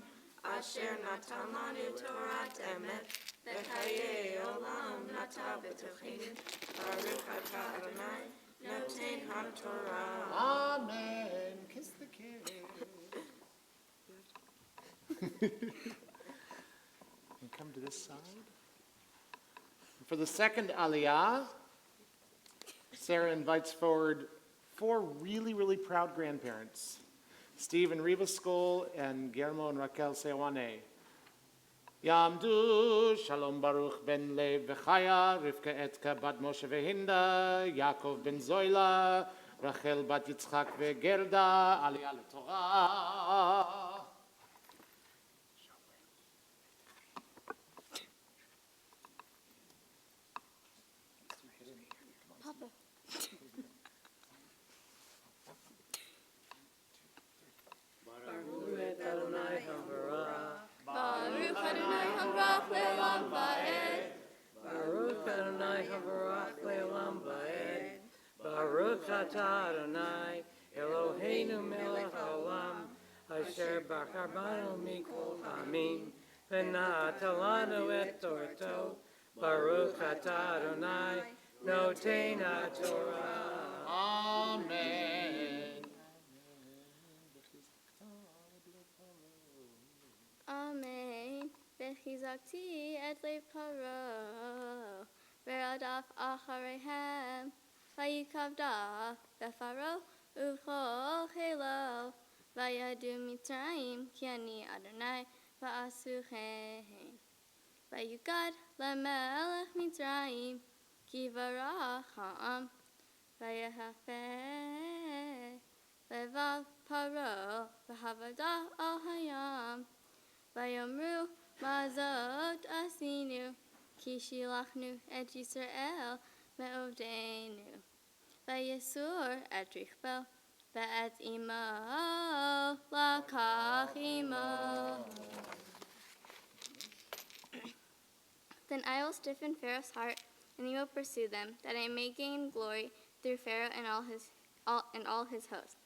asher natan lanu Torat emet v'chayei olam nata b'tochenu. Baruch atah Adonai noten haTorah. Amen. Kiss the kid. And come to this side. For the second Aliyah, Sarah invites forward 4 really, really proud grandparents, Steve and Reva Skoll and Guillermo and Raquel Sewane. Yamdu Shalom Baruch ben Lev v'Chaya, Rivka Etka bat Moshe v'Hinda, Yaakov ben Zoila, Rachel bat Yitzchak v'Gerda, Aliyah Torah. Papa. Baruch Adonai Havarach Leolam Va'ed. Baruch Adonai Havarach Leolam Va'ed. Baruch Atah Adonai Eloheinu melech haolam asher bachar banu mikol ha'amim v'natan lanu et Torato. Baruch Atah Adonai noten haTorah. Amen. Amen. V'chizakti et lev paro v'radaf achareihem v'yikavda v'faro u'chol chelo v'yadu Mitzrayim ki ani Adonai va'asu chen. Vayugad lemelech Mitzrayim, ki varach ha'am, vayahafeh levav paro, v'havada al hayam, vayomru mazot asinu, ki shilachnu et Yisrael me'ovdeinu. Vayesur et richbo, ve'et imo lakach imo. Then I will stiffen Pharaoh's heart, and he will pursue them, that I may gain glory through Pharaoh and all his host.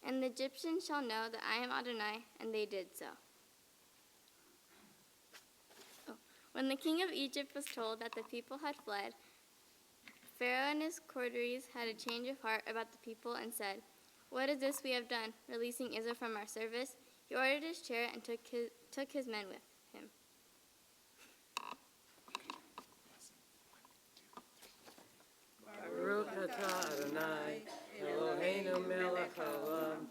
And the Egyptians shall know that I am Adonai, and they did so. When the king of Egypt was told that the people had fled, Pharaoh and his courtiers had a change of heart about the people and said, "What is this we have done, releasing Israel from our service?" He ordered his chariot and took his men with him. Baruch atah Adonai, Eloheinu melech haolam,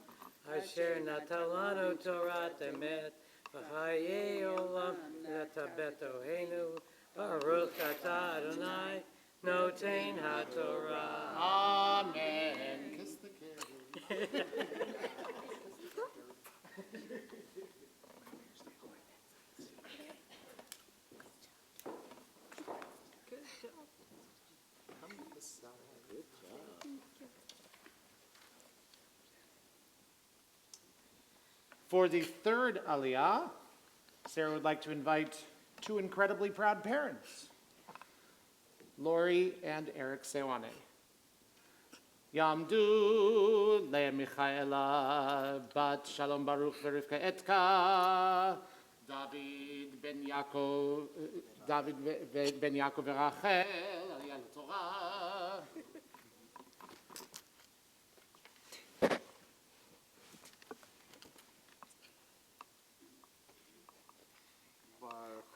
asher natan lanu Torat emet, v'chayei olam letabetoheinu. Baruch atah Adonai, noten haTorah. Amen. Kiss the kid. For the third Aliyah, Sarah would like to invite two incredibly proud parents, Lori and Eric Sewane. Yamdu le Michaela bat Shalom Baruch v'Rivka Etka, David ben Yaakov v'Rachel, Aliyah l'Torah.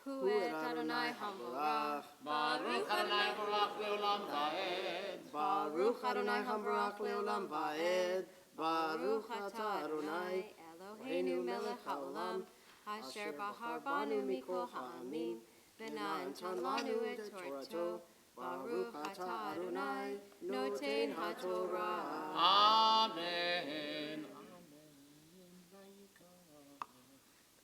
Hu et Adonai hamorach. Baruch Adonai Barach Leolam Vaed. Baruch Adonai Hambarach Leolam Vaed. Baruch atah Adonai Eloheinu melech haolam, asher bahar banu mikol ha'amim, v'na'atan lanu et Torato. Baruch atah Adonai, noten haTorah. Amen.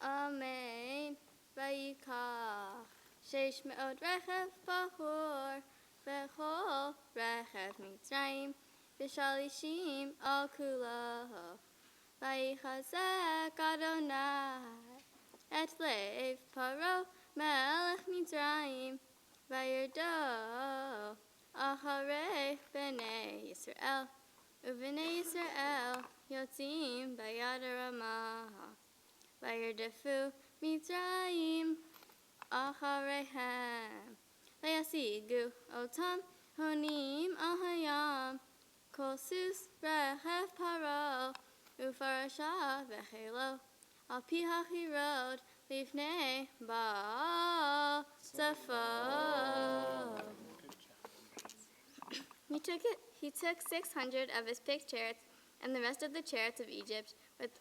Amen. Vayikach sheish me'od rechev bahur, v'chol rechev Mitzrayim, v'shalishim al kulo. Vayichazek Adonai et lev paro melech Mitzrayim, vayirdo acharei b'nei Yisrael, u'b'nei Yisrael yotzim bayad ramah. Vayirdefu Mitzrayim achareihem, vayasigu otam honim al hayam, kol sus rechev paro, ufarasha v'chelo, al pi hachirod lifnei Baal Zephon. He took 600 of his picked chariots and the rest of the chariots of Egypt with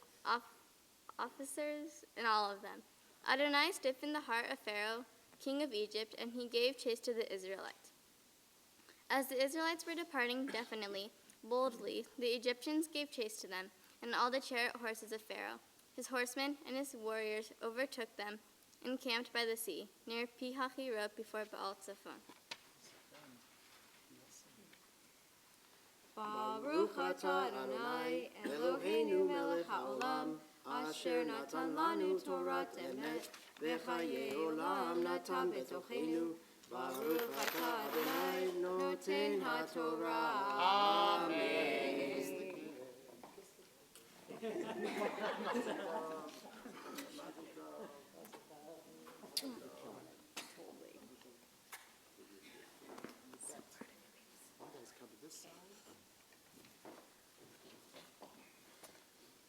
officers in all of them. Adonai stiffened the heart of Pharaoh, king of Egypt, and he gave chase to the Israelites. As the Israelites were departing definitely, boldly, the Egyptians gave chase to them, and all the chariot horses of Pharaoh. His horsemen and his warriors overtook them, encamped by the sea, near Pi-Hahirot before Baal Zephon. Baruch atah Adonai, Eloheinu melech haolam, asher natan lanu Torat emet, v'chayei olam natan betochenu. Baruch atah Adonai, noten haTorah. Amen.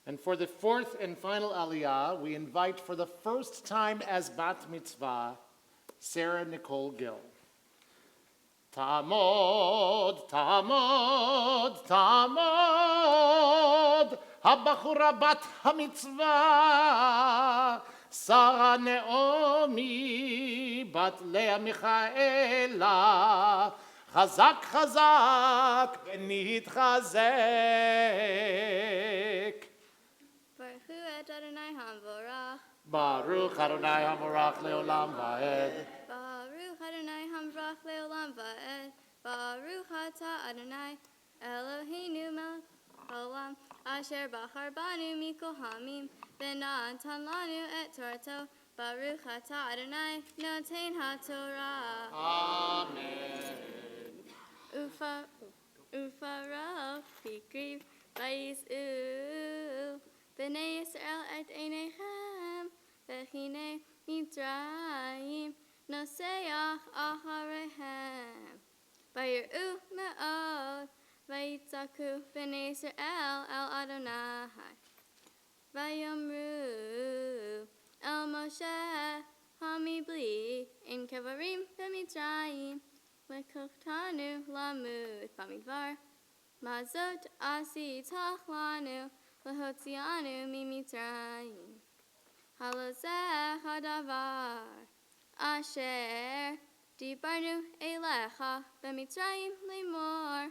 And for the fourth and final Aliyah, we invite for the first time as Bat Mitzvah, Sarah Nicole Gill. Tamod, tamod, tamod, habachura bat hamitzvah, Sarah Naomi, Bat Leah Michaela, Chazak Chazak, ונתחזק. Baruch hu et Adonai hamvorach. Baruch Adonai Hamorach Leolam Vaed. Baruch Adonai hamvorach leolam va'ed. Baruch atah Adonai Eloheinu melech haolam. Asher bachar banu mikol hamim. V'natan lanu et Torato. Baruch atah Adonai noten haTorah. Amen. Ufarov bikriv vayis'u b'nei Yisrael et einechem v'chine Mitzrayim noseach acharehem vayir'u me'od vayitzaku b'nei Yisrael el Adonai vayomru el Moshe hamibli in kevarim b'Mitzrayim Lekotanu lamud bamidvar, mazot asitach lanu lehotzianu mimitzrayim. Halazeh hadavar asher dibarnu elecha b'mitzrayim lemor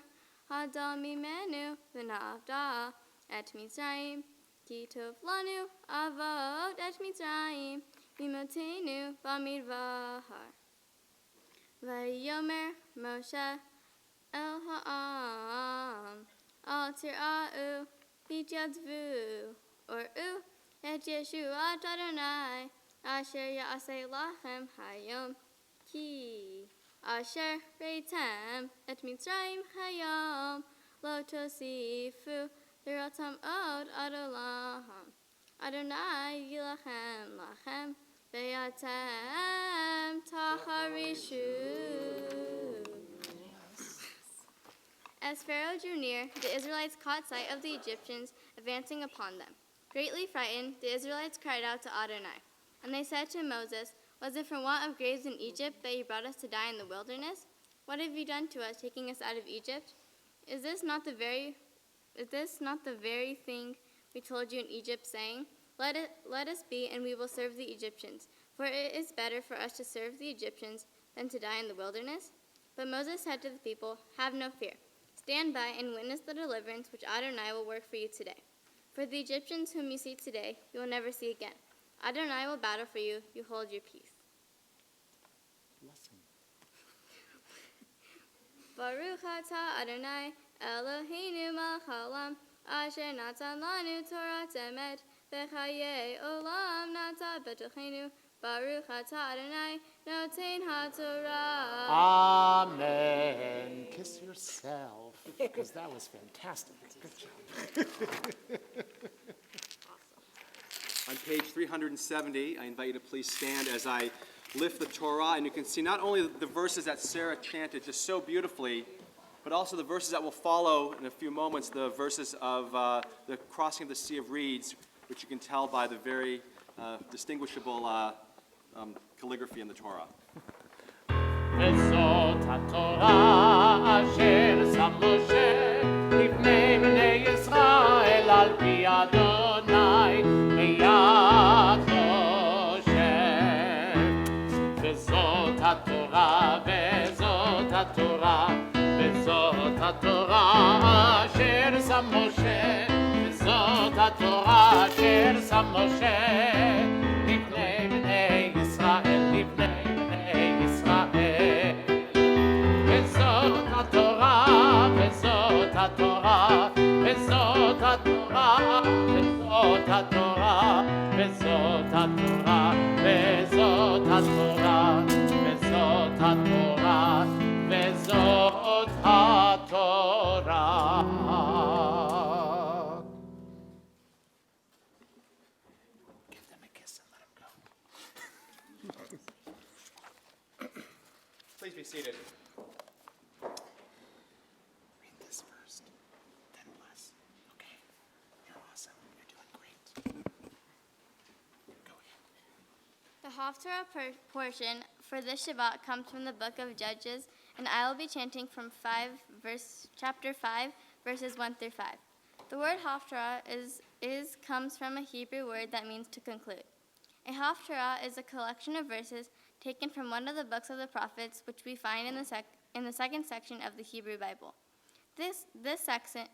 hadal mimenu v'navda et mitzrayim ki tov lanu avod et mitzrayim mimotenu bamidvar. Vayomer Moshe el ha'am al tira'u v'yadvu or'u et Yeshuat Adonai asher ya'aseh lachem hayom ki asher reitem et Mitzrayim hayom lo tosifu v'ratam od adolam Adonai yilachem lachem Ve'atem tacharishu. As Pharaoh drew near, the Israelites caught sight of the Egyptians advancing upon them. Greatly frightened, the Israelites cried out to Adonai. And they said to Moses, "Was it for want of graves in Egypt that you brought us to die in the wilderness? What have you done to us, taking us out of Egypt? Is this not the very thing we told you in Egypt, saying, Let us be, and we will serve the Egyptians. For it is better for us to serve the Egyptians than to die in the wilderness." But Moses said to the people, "Have no fear. Stand by and witness the deliverance which Adonai will work for you today. For the Egyptians whom you see today, you will never see again. Adonai will battle for you. You hold your peace." Baruch atah Adonai Eloheinu melech haolam asher natan lanu Torah emet v'chayei olam natan b'tochenu. Baruch atah Adonai noten haTorah. Amen. Kiss yourself, because that was fantastic. Good job. On page 370, I invite you to please stand as I lift the Torah, and you can see not only the verses that Sarah chanted just so beautifully, but also the verses that will follow in a few moments, the verses of the crossing of the Sea of Reeds, which you can tell by the very distinguishable calligraphy in the Torah. וזאת התורה אשר שם משה לפני בני ישראל על פי אדוני ביד משה. וזאת התורה, וזאת התורה, וזאת התורה אשר שם משה, וזאת התורה אשר שם משה לפני בני ישראל, לפני בני ישראל. וזאת התורה, וזאת התורה, וזאת התורה, וזאת התורה, וזאת התורה, וזאת התורה, וזאת התורה, וזאת התורה. Give them a kiss and let them go. Please be seated. Read this first, then bless. Okay? You're awesome. You're doing great. Go ahead. The Haftarah portion for this Shabbat comes from the book of Judges, and I will be chanting from chapter 5, verses 1 through 5. The word Haftarah comes from a Hebrew word that means to conclude. A haftarah is a collection of verses taken from one of the books of the prophets, which we find in the second section of the Hebrew Bible. This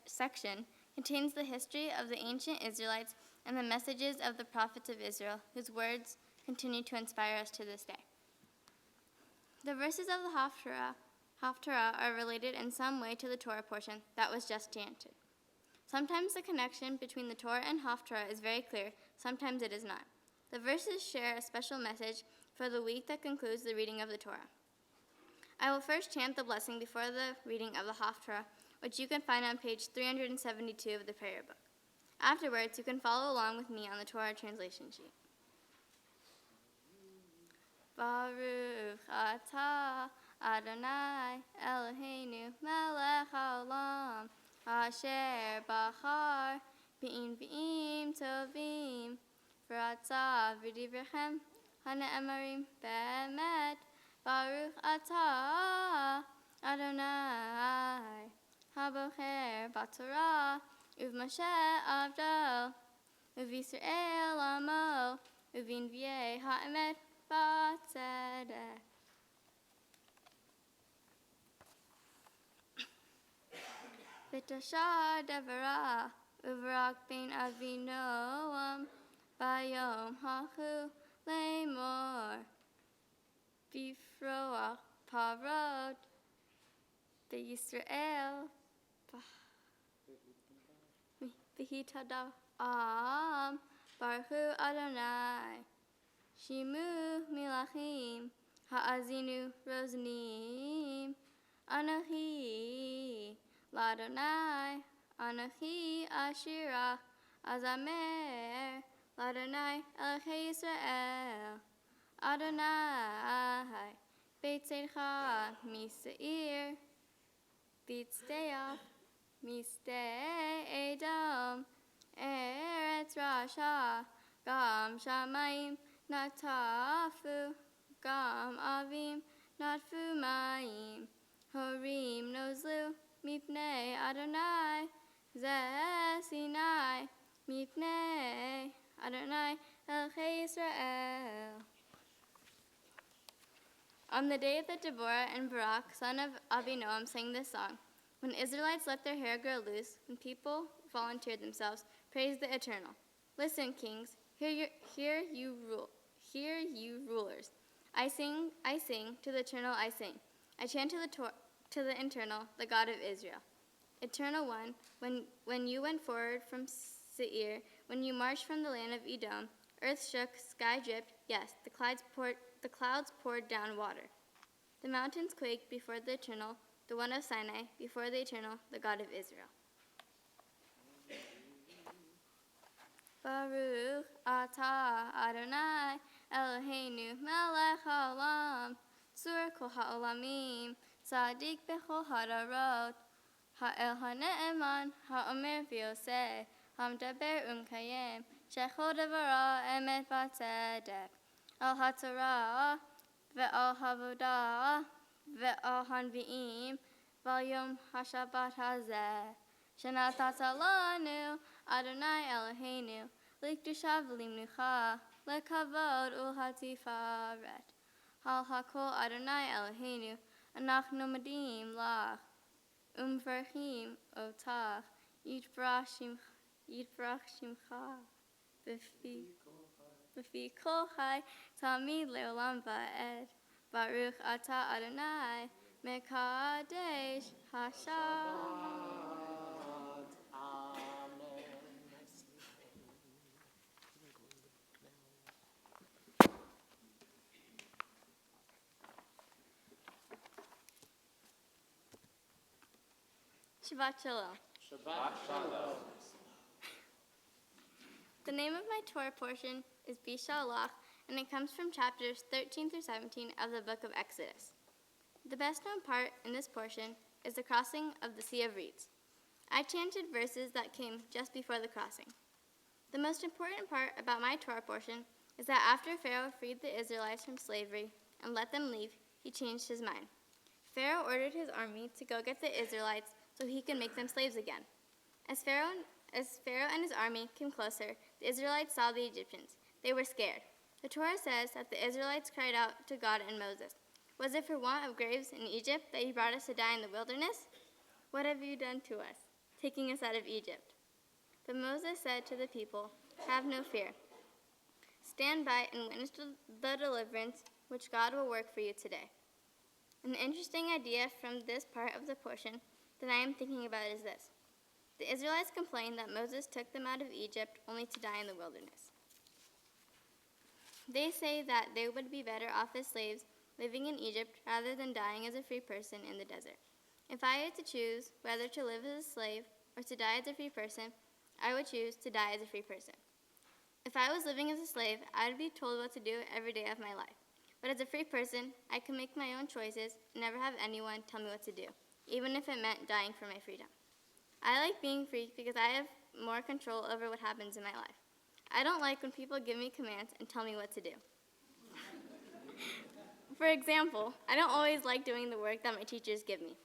section contains the history of the ancient Israelites and the messages of the prophets of Israel, whose words continue to inspire us to this day. The verses of the haftarah are related in some way to the Torah portion that was just chanted. Sometimes the connection between the Torah and haftarah is very clear, sometimes it is not. The verses share a special message for the week that concludes the reading of the Torah. I will first chant the blessing before the reading of the haftarah, which you can find on page 372 of the prayer book. Afterwards, you can follow along with me on the Torah translation sheet. Baruch atah Adonai Eloheinu melech haolam asher bachar b'im tovim v'ratzah v'divrichem hane'emarim be'emet. Baruch atah Adonai habocher b'torah uv'Moshe avdo uv'Yisrael amo uv'inviei ha'emet b'tzedek. V'tashar devara uv'rak ben avinoam bayom hachu lemor b'froach parod b'Yisrael v'hitadav am Baruch Adonai Shimu milachim ha'azinu roznim Anochi l'Adonai Anochi ashirach azamer l'Adonai Elokei Yisrael Adonai beit tzedcha miseir b'tzdeach misdei Edom Eretz Rasha Gam shamayim natafu Gam avim natfu mayim Horim nozlu mipnei Adonai Zeh Sinai mipnei Adonai Elokei Yisrael. On the day that Deborah and Barak, son of Abinoam, sang this song, when Israelites let their hair grow loose, when people volunteered themselves, praise the Eternal. Listen, kings, hear you rulers. I sing to the Eternal. I sing. I chant to the Eternal, the God of Israel. Eternal One, when you went forward from Seir, when you marched from the land of Edom, earth shook, sky dripped. Yes, the clouds poured down water. The mountains quaked before the Eternal, the One of Sinai, before the Eternal, the God of Israel. Baruch atah Adonai Eloheinu melech haolam tzur kol haolamim tzadik bechol hadarot ha'el hane'eman ha'omer v'yoseh hamdaber umkayem shechol devara emet v'tzedek al hatorah ve'al havodah ve'al hanvi'im v'al yom hashabat hazeh Shenatata lanu Adonai Eloheinu likdusha v'limnucha lekavod ulhatifaret hal hakol Adonai Eloheinu anachnu madim lach umverchim otach yitbrach shimcha b'fi kol chai tamid leolam va'ed Baruch atah Adonai mekadesh hasham. Shabbat Shalom. Shabbat Shalom. The name of my Torah portion is Bishalach, and it comes from chapters 13 through 17 of the book of Exodus. The best known part in this portion is the crossing of the Sea of Reeds. I chanted verses that came just before the crossing. The most important part about my Torah portion is that after Pharaoh freed the Israelites from slavery and let them leave, he changed his mind. Pharaoh ordered his army to go get the Israelites so he could make them slaves again. As Pharaoh and his army came closer, the Israelites saw the Egyptians. They were scared. The Torah says that the Israelites cried out to God and Moses. Was it for want of graves in Egypt that you brought us to die in the wilderness? What have you done to us, taking us out of Egypt? But Moses said to the people, have no fear. Stand by and witness the deliverance which God will work for you today. An interesting idea from this part of the portion that I am thinking about is this. The Israelites complained that Moses took them out of Egypt only to die in the wilderness. They say that they would be better off as slaves living in Egypt rather than dying as a free person in the desert. If I had to choose whether to live as a slave or to die as a free person, I would choose to die as a free person. If I was living as a slave, I would be told what to do every day of my life. But as a free person, I can make my own choices and never have anyone tell me what to do, even if it meant dying for my freedom. I like being free because I have more control over what happens in my life. I don't like when people give me commands and tell me what to do. For example, I don't always like doing the work that my teachers give me.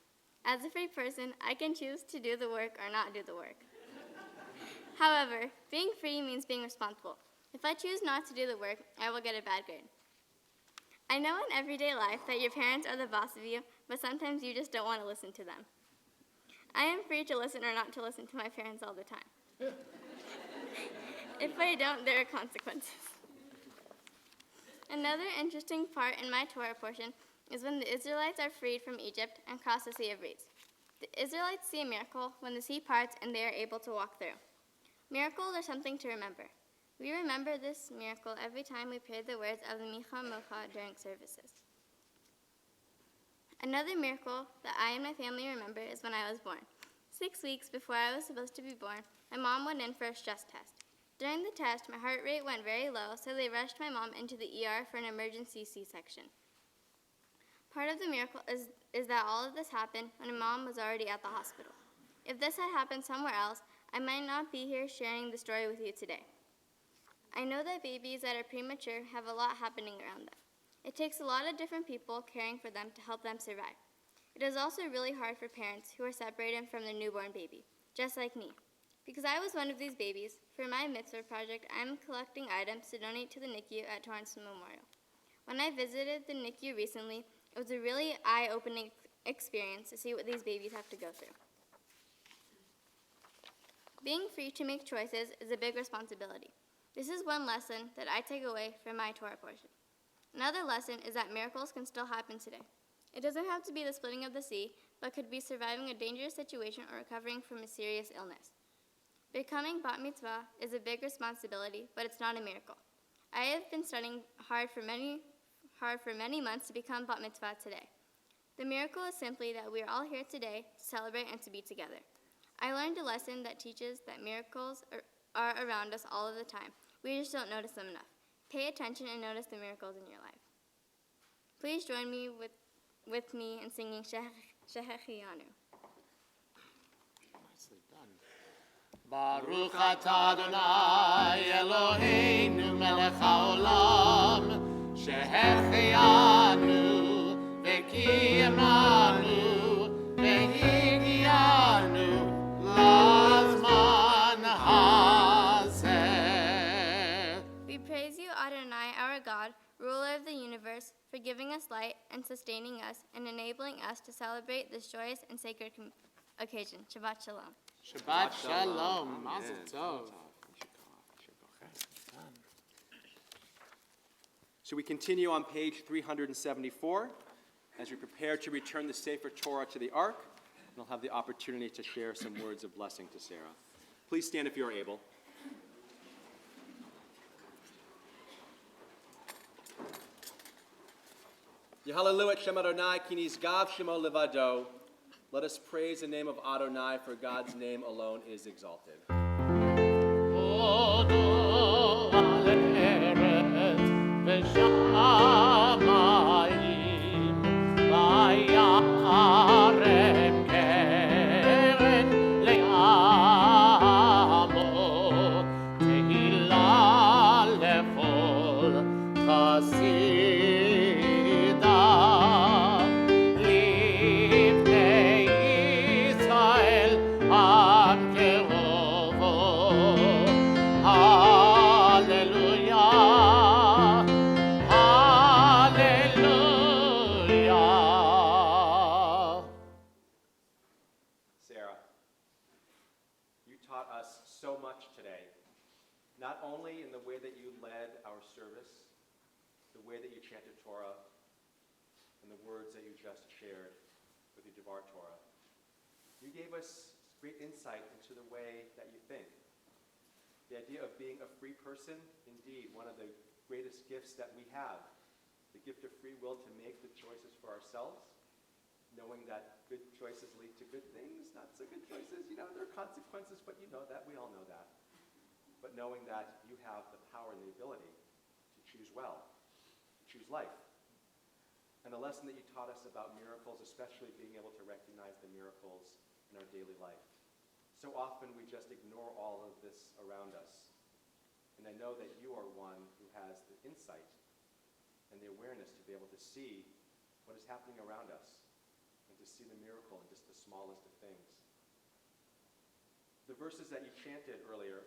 As a free person, I can choose to do the work or not do the work. However, being free means being responsible. If I choose not to do the work, I will get a bad grade. I know in everyday life that your parents are the boss of you, but sometimes you just don't want to listen to them. I am free to listen or not to listen to my parents all the time. If I don't, there are consequences. Another interesting part in my Torah portion is when the Israelites are freed from Egypt and cross the Sea of Reeds. The Israelites see a miracle when the sea parts and they are able to walk through. Miracles are something to remember. We remember this miracle every time we pray the words of the Micha Mocha during services. Another miracle that I and my family remember is when I was born. 6 weeks before I was supposed to be born, my mom went in for a stress test. During the test, my heart rate went very low, so they rushed my mom into the ER for an emergency C-section. Part of the miracle is that all of this happened when my mom was already at the hospital. If this had happened somewhere else, I might not be here sharing the story with you today. I know that babies that are premature have a lot happening around them. It takes a lot of different people caring for them to help them survive. It is also really hard for parents who are separated from their newborn baby, just like me. Because I was one of these babies, for my Mitzvah project, I am collecting items to donate to the NICU at Torrance Memorial. When I visited the NICU recently, it was a really eye-opening experience to see what these babies have to go through. Being free to make choices is a big responsibility. This is one lesson that I take away from my Torah portion. Another lesson is that miracles can still happen today. It doesn't have to be the splitting of the sea, but could be surviving a dangerous situation or recovering from a serious illness. Becoming bat mitzvah is a big responsibility, but it's not a miracle. I have been studying hard for many months to become bat mitzvah today. The miracle is simply that we are all here today to celebrate and to be together. I learned a lesson that teaches that miracles are around us all of the time. We just don't notice them enough. Pay attention and notice the miracles in your life. Please join me with me in singing Shehechianu. Nicely done. Baruch atah Adonai Eloheinu melech haolam shehechianu v'kiyamanu v'higianu lazman hazeh. We praise you, Adonai, our God, ruler of the universe, for giving us light and sustaining us and enabling us to celebrate this joyous and sacred occasion. Shabbat Shalom. Shabbat Shalom. Mazel Tov. So we continue on page 374 as we prepare to return the Sefer Torah to the Ark. And I'll have the opportunity to share some words of blessing to Sarah. Please stand if you are able. Yehalelu et Shem Adonai ki nishgav shemo levado. Let us praise the name of Adonai, for God's name alone is exalted. Odo al eretz v'shamayim vayarem keren le'amo tehillah lechol chasidav lifnei Yisrael am kerov not only in the way that you led our service, the way that you chanted Torah, and the words that you just shared with the Devar Torah. You gave us great insight into the way that you think. The idea of being a free person, indeed, one of the greatest gifts that we have, the gift of free will to make good choices for ourselves, knowing that good choices lead to good things, not so good choices, there are consequences, but you know that, we all know that. But knowing that you have the power and the ability to choose well, to choose life. And the lesson that you taught us about miracles, especially being able to recognize the miracles in our daily life. So often we just ignore all of this around us. And I know that you are one who has the insight and the awareness to be able to see what is happening around us and to see the miracle in just the smallest of things. The verses that you chanted earlier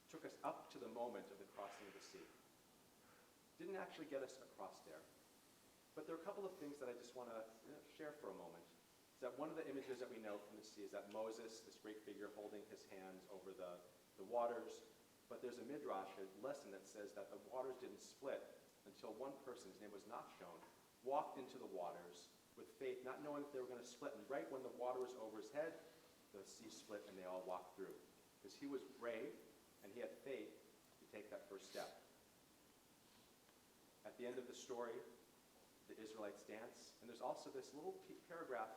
took us up to the moment of the crossing of the sea. Didn't actually get us across there. But there are a couple of things that I just want to share for a moment. Is that one of the images that we know from the sea is that Moses, this great figure holding his hands over the waters, but there's a midrash, a lesson that says that the waters didn't split until one person, his name was Nachshon, walked into the waters with faith, not knowing that they were going to split. And right when the water was over his head, the sea split and they all walked through. Because he was brave and he had faith to take that first step. At the end of the story, the Israelites dance, and there's also this little paragraph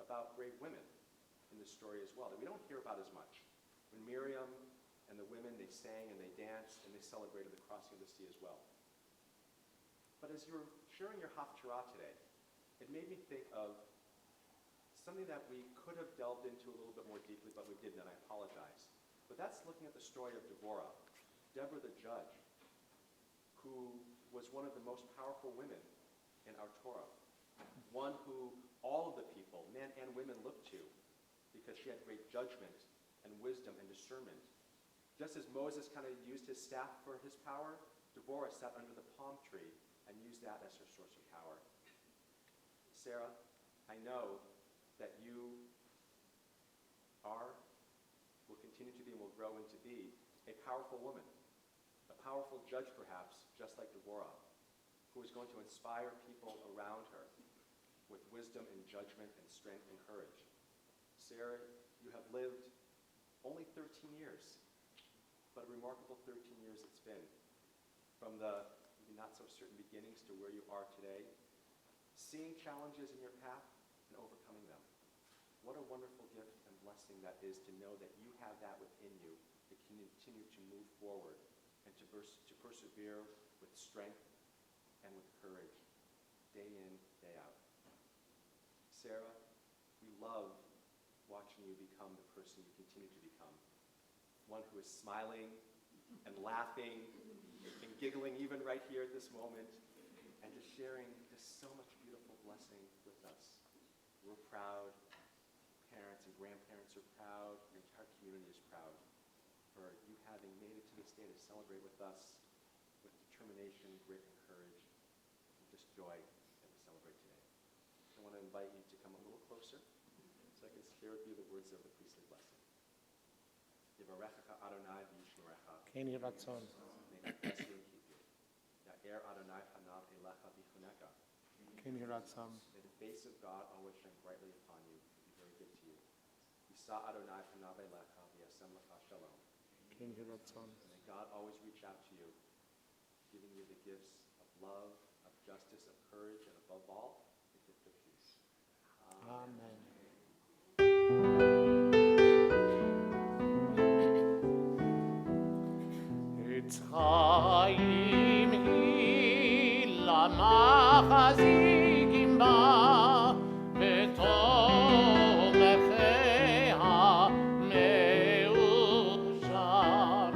about brave women in this story as well that we don't hear about as much. When Miriam and the women, they sang and they danced and they celebrated the crossing of the sea as well. But as you were sharing your Haftarah today, it made me think of something that we could have delved into a little bit more deeply, but we didn't, and I apologize. But that's looking at the story of Deborah the judge, who was one of the most powerful women in our Torah. One who all of the people, men and women, looked to because she had great judgment and wisdom and discernment. Just as Moses kind of used his staff for his power, Deborah sat under the palm tree and used that as her source of power. Sarah, I know that you are, will continue to be, and will grow into be a powerful woman, a powerful judge perhaps, just like Deborah, who is going to inspire people around her with wisdom and judgment and strength and courage. Sarah, you have lived only 13 years, but a remarkable 13 years it's been. From the maybe not so certain beginnings to where you are today, seeing challenges in your path and overcoming them. What a wonderful gift and blessing that is to know that you have that within you to continue to move forward and to persevere with strength and with courage, day in, day out. Sarah, we love watching you become the person you continue to become. One who is smiling and laughing and giggling even right here at this moment and just sharing just so much beautiful blessing with us. We're proud. Parents and grandparents are proud. The entire community is proud for you having made it to this day to celebrate with us with determination, grit, and courage, and just joy that we celebrate today. I want to invite you to come a little closer so I can share with you the words of the priestly blessing. Yivarechecha Adonai v'yishmerecha. Ken Yiratzon. May God bless you and keep you. Ya'er Adonai panav elecha v'chunecha. Ken Yiratzon. May the face of God always shine brightly upon you and be very good to you. Yisa Adonai panav elecha v'yasem lecha shalom. Ken Yiratzon. May God always reach out to you, giving you the gifts of love, of justice, of courage, and above all, the gift of peace. Amen. It's Chaim hi lamachazigim ba betomechei ha-meushar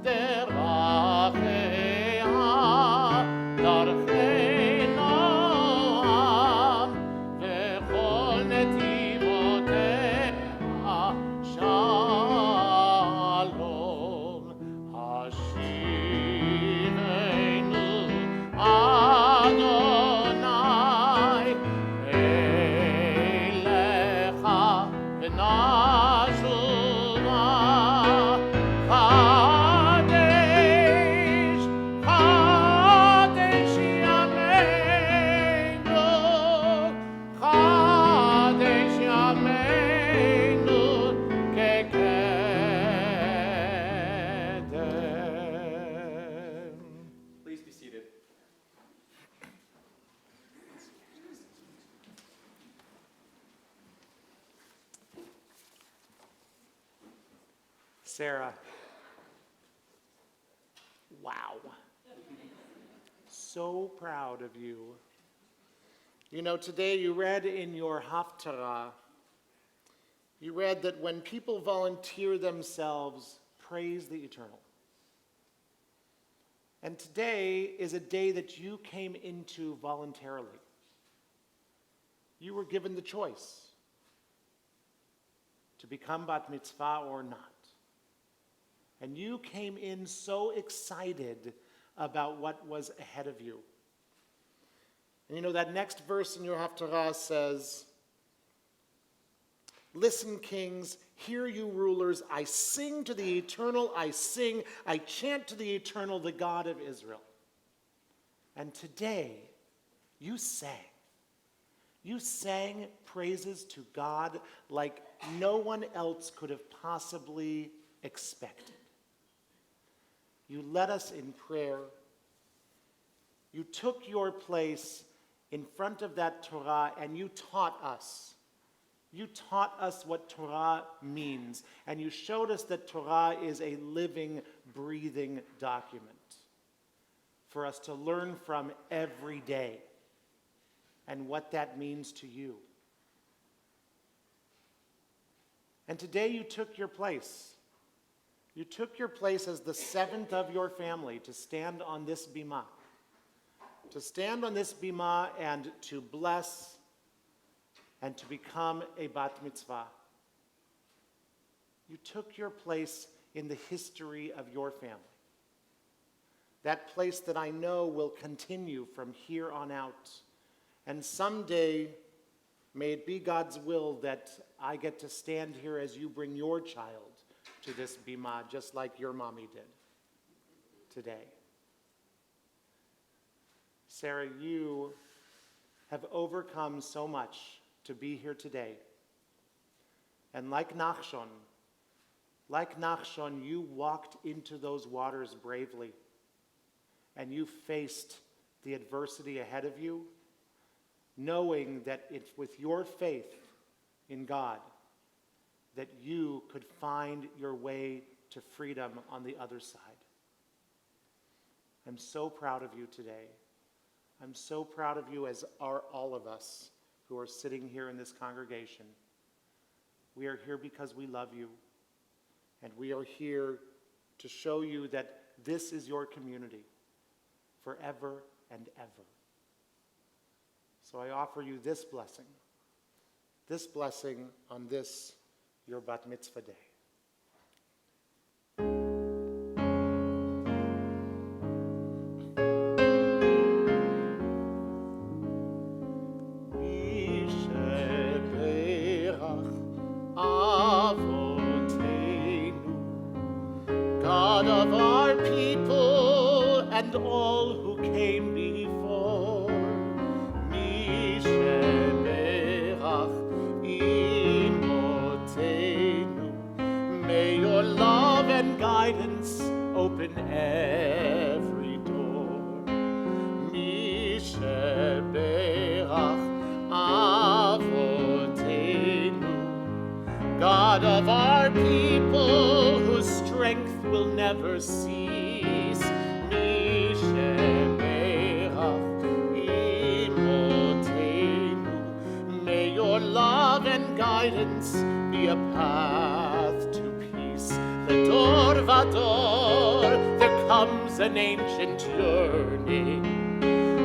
derachei ha-darchei noam vechol neti Sarah. Wow. So proud of you. You know, today you read in your Haftarah, you read that when people volunteer themselves, praise the Eternal. And today is a day that you came into voluntarily. You were given the choice to become bat mitzvah or not. And you came in so excited about what was ahead of you. And you know, that next verse in your Haftarah says, listen, kings, hear you rulers, I sing to the Eternal, I chant to the Eternal, the God of Israel. And today, you sang. You sang praises to God like no one else could have possibly expected. You led us in prayer. You took your place in front of that Torah and you taught us. You taught us what Torah means, and you showed us that Torah is a living, breathing document for us to learn from every day and what that means to you. And today you took your place. You took your place as the seventh of your family to stand on this bima. To stand on this bima and to bless and to become a bat mitzvah. You took your place in the history of your family. That place that I know will continue from here on out. And someday, may it be God's will that I get to stand here as you bring your child to this bima, just like your mommy did today. Sarah, you have overcome so much to be here today. And like Nachshon, you walked into those waters bravely. And you faced the adversity ahead of you, knowing that it's with your faith in God that you could find your way to freedom on the other side. I'm so proud of you today. I'm so proud of you, as are all of us who are sitting here in this congregation. We are here because we love you, and we are here to show you that this is your community forever and ever. So I offer you this blessing on this, your bat mitzvah day. God of our people and all who came before, Mi sheberach imotenu. May your love and guidance open every door. Mi sheberach avotenu. God of our people, whose strength will never cease. Mi sheberach imotenu. May your love and guidance be a path to peace. Ledor vador, there comes an ancient yearning.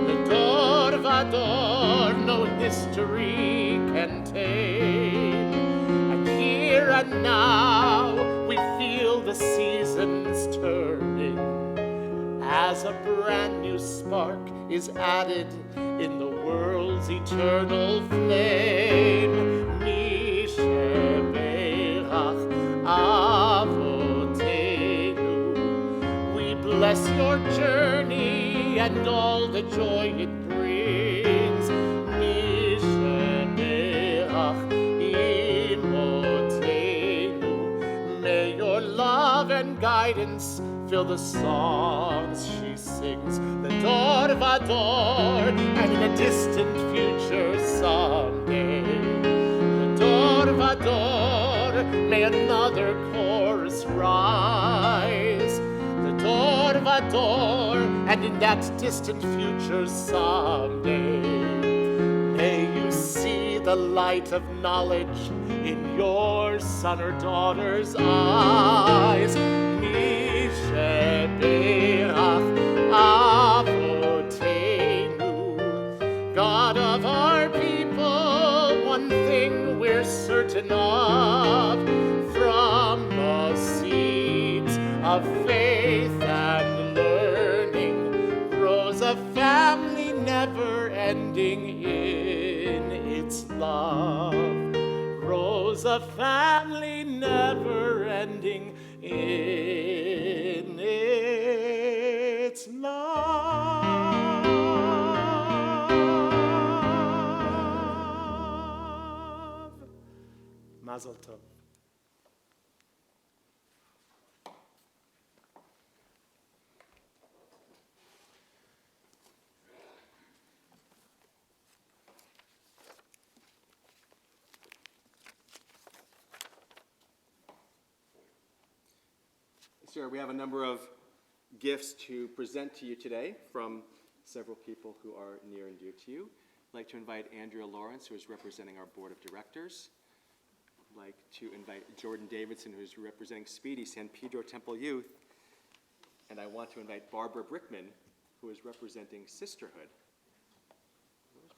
Ledor vador, no history can tame. And here and now, we feel the seasons turning as a brand new spark is added in the world's eternal flame. Mi sheberach avotenu. We bless your journey and all the joy it brings. Mi sheberach imotenu. May your love and guidance fill the songs she sings. Ledor vador, and in a distant future someday. Ledor vador, may another chorus rise. rise. The door vador, and in that distant future someday, may you see the light of knowledge in your son or daughter's eyes. Mishebeach Avotenu, God of our people, one thing we're certain of, from the seeds of faith and learning grows a family never ending in its love. Grows a family never ending in its love. Mazel tov. Sir, we have a number of gifts to present to you today from several people who are near and dear to you. I'd like to invite Andrea Lawrence, who is representing our board of directors. I'd like to invite Jordan Davidson, who is representing Speedy San Pedro Temple Youth. And I want to invite Barbara Brickman, who is representing Sisterhood. Where's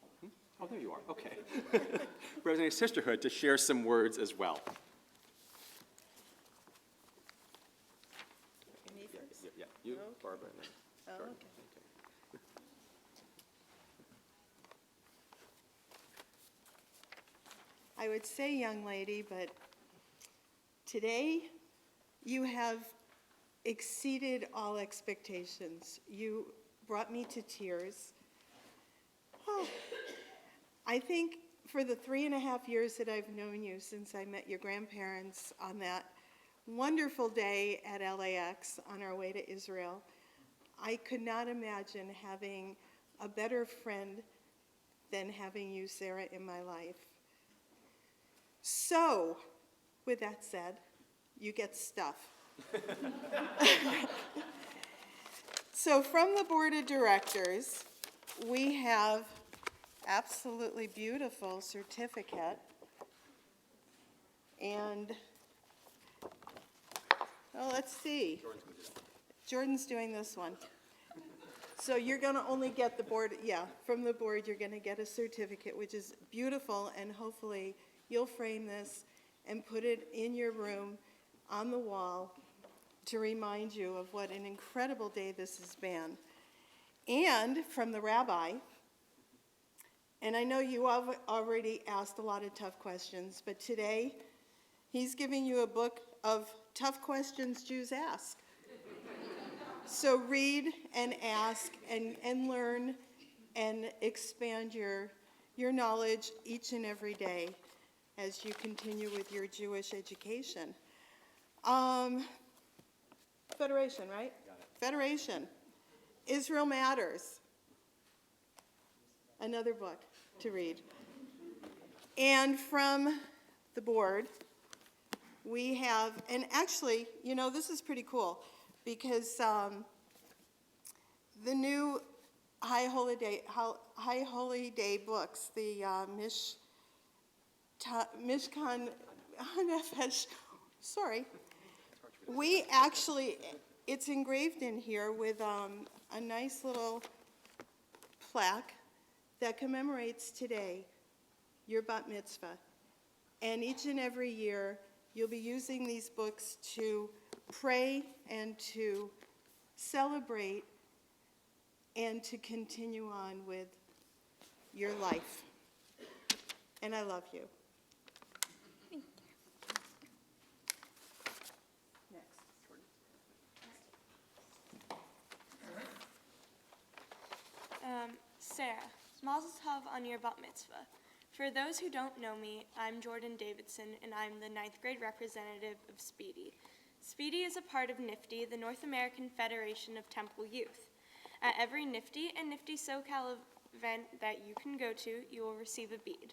Barbara? Oh, there you are. Okay. Representing Sisterhood to share some words as well. Yeah, you, Barbara, and then Jordan. okay. I would say young lady, but today you have exceeded all expectations. You brought me to tears. Oh, I think for the 3.5 years that I've known you since I met your grandparents on that wonderful day at LAX on our way to Israel, I could not imagine having a better friend than having you, Sarah, in my life. So, with that said, you get stuff. So from the board of directors, we have absolutely beautiful certificate. And, well, let's see. Jordan's doing this one. So you're going to only get the board, from the board, you're going to get a certificate, which is beautiful, and hopefully you'll frame this and put it in your room on the wall to remind you of what an incredible day this has been. And from the rabbi, and I know you have already asked a lot of tough questions, but today he's giving you a book of tough questions Jews ask. So read and ask and learn and expand your knowledge each and every day as you continue with your Jewish education. Federation, right? Got it. Federation. Israel Matters. Another book to read. And from the board, we have, and actually, this is pretty cool because the new High Holy Day books, the Mishkan Nefesh, sorry, we actually, it's engraved in here with a nice little plaque that commemorates today, your bat mitzvah. And each and every year, you'll be using these books to pray and to celebrate and to continue on with your life. And I love you. Sarah, Mazel Tov on your bat mitzvah. For those who don't know me, I'm Jordan Davidson, and I'm the 9th grade representative of Speedy. Speedy is a part of NIFTY, the North American Federation of Temple Youth. At every NIFTY and NIFTY SoCal event that you can go to, you will receive a bead.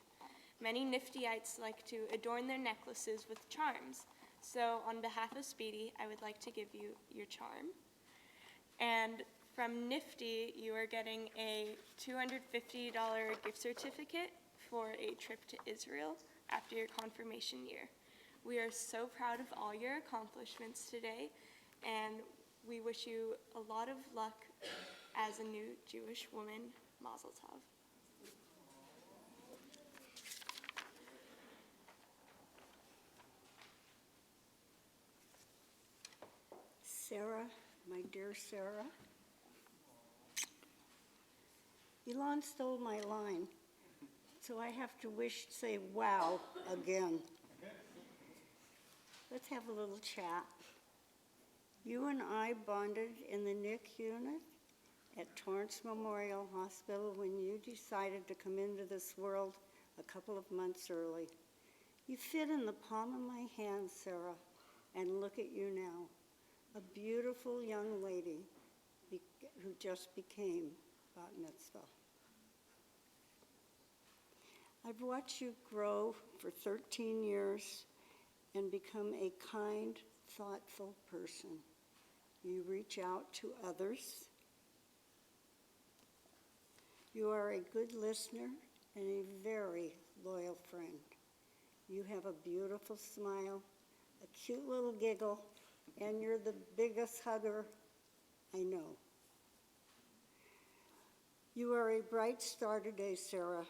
Many Niftyites like to adorn their necklaces with charms. So on behalf of Speedy, I would like to give you your charm. And from Nifty, you are getting a $250 gift certificate for a trip to Israel after your confirmation year. We are so proud of all your accomplishments today, and we wish you a lot of luck as a new Jewish woman. Mazel tov. Sarah, my dear Sarah, Elon stole my line, so I have to say wow again. Let's have a little chat. You and I bonded in the NIC unit at Torrance Memorial Hospital when you decided to come into this world a couple of months early. You fit in the palm of my hand, Sarah, and look at you now, a beautiful young lady who just became bat mitzvah. I've watched you grow for 13 years and become a kind, thoughtful person. You reach out to others. You are a good listener and a very loyal friend. You have a beautiful smile, a cute little giggle, and you're the biggest hugger I know. You are a bright star today, Sarah.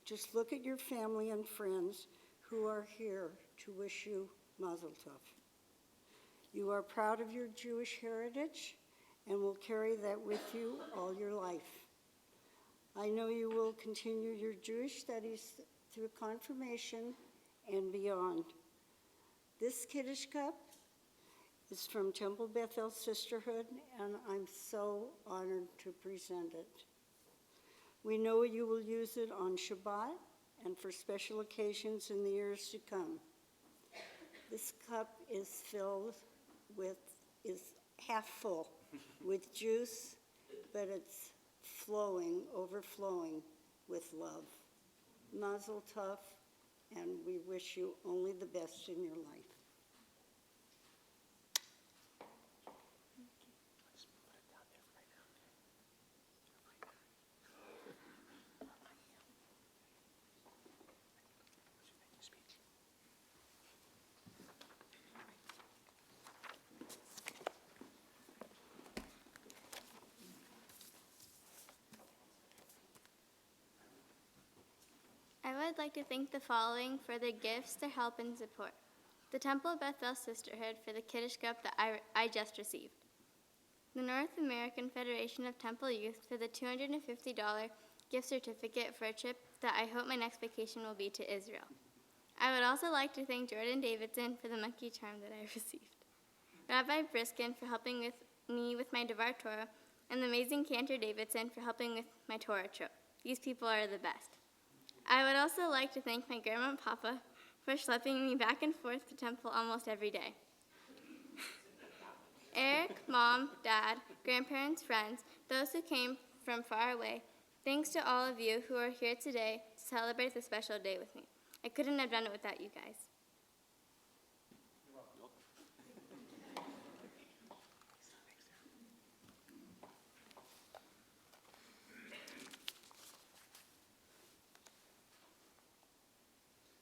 Just look at your family and friends who are here to wish you mazel tov. You are proud of your Jewish heritage and will carry that with you all your life. I know you will continue your Jewish studies through confirmation and beyond. This Kiddush cup is from Temple Bethel Sisterhood, and I'm so honored to present it. We know you will use it on Shabbat and for special occasions in the years to come. This cup is half full with juice, but it's overflowing with love. Mazel tov, and we wish you only the best in your life. I would like to thank the following for their gifts, their help, and support. The Temple of Bethel Sisterhood for the Kiddush Cup that I just received. The North American Federation of Temple Youth for the $250 gift certificate for a trip that I hope my next vacation will be to Israel. I would also like to thank Jordan Davidson for the monkey charm that I received. Rabbi Briskin for helping me with my Devar Torah, and the amazing Cantor Davidson for helping with my Torah trip. These people are the best. I would also like to thank my grandma and papa for schlepping me back and forth to temple almost every day. Eric, Mom, Dad, grandparents, friends, those who came from far away, thanks to all of you who are here today to celebrate this special day with me. I couldn't have done it without you guys.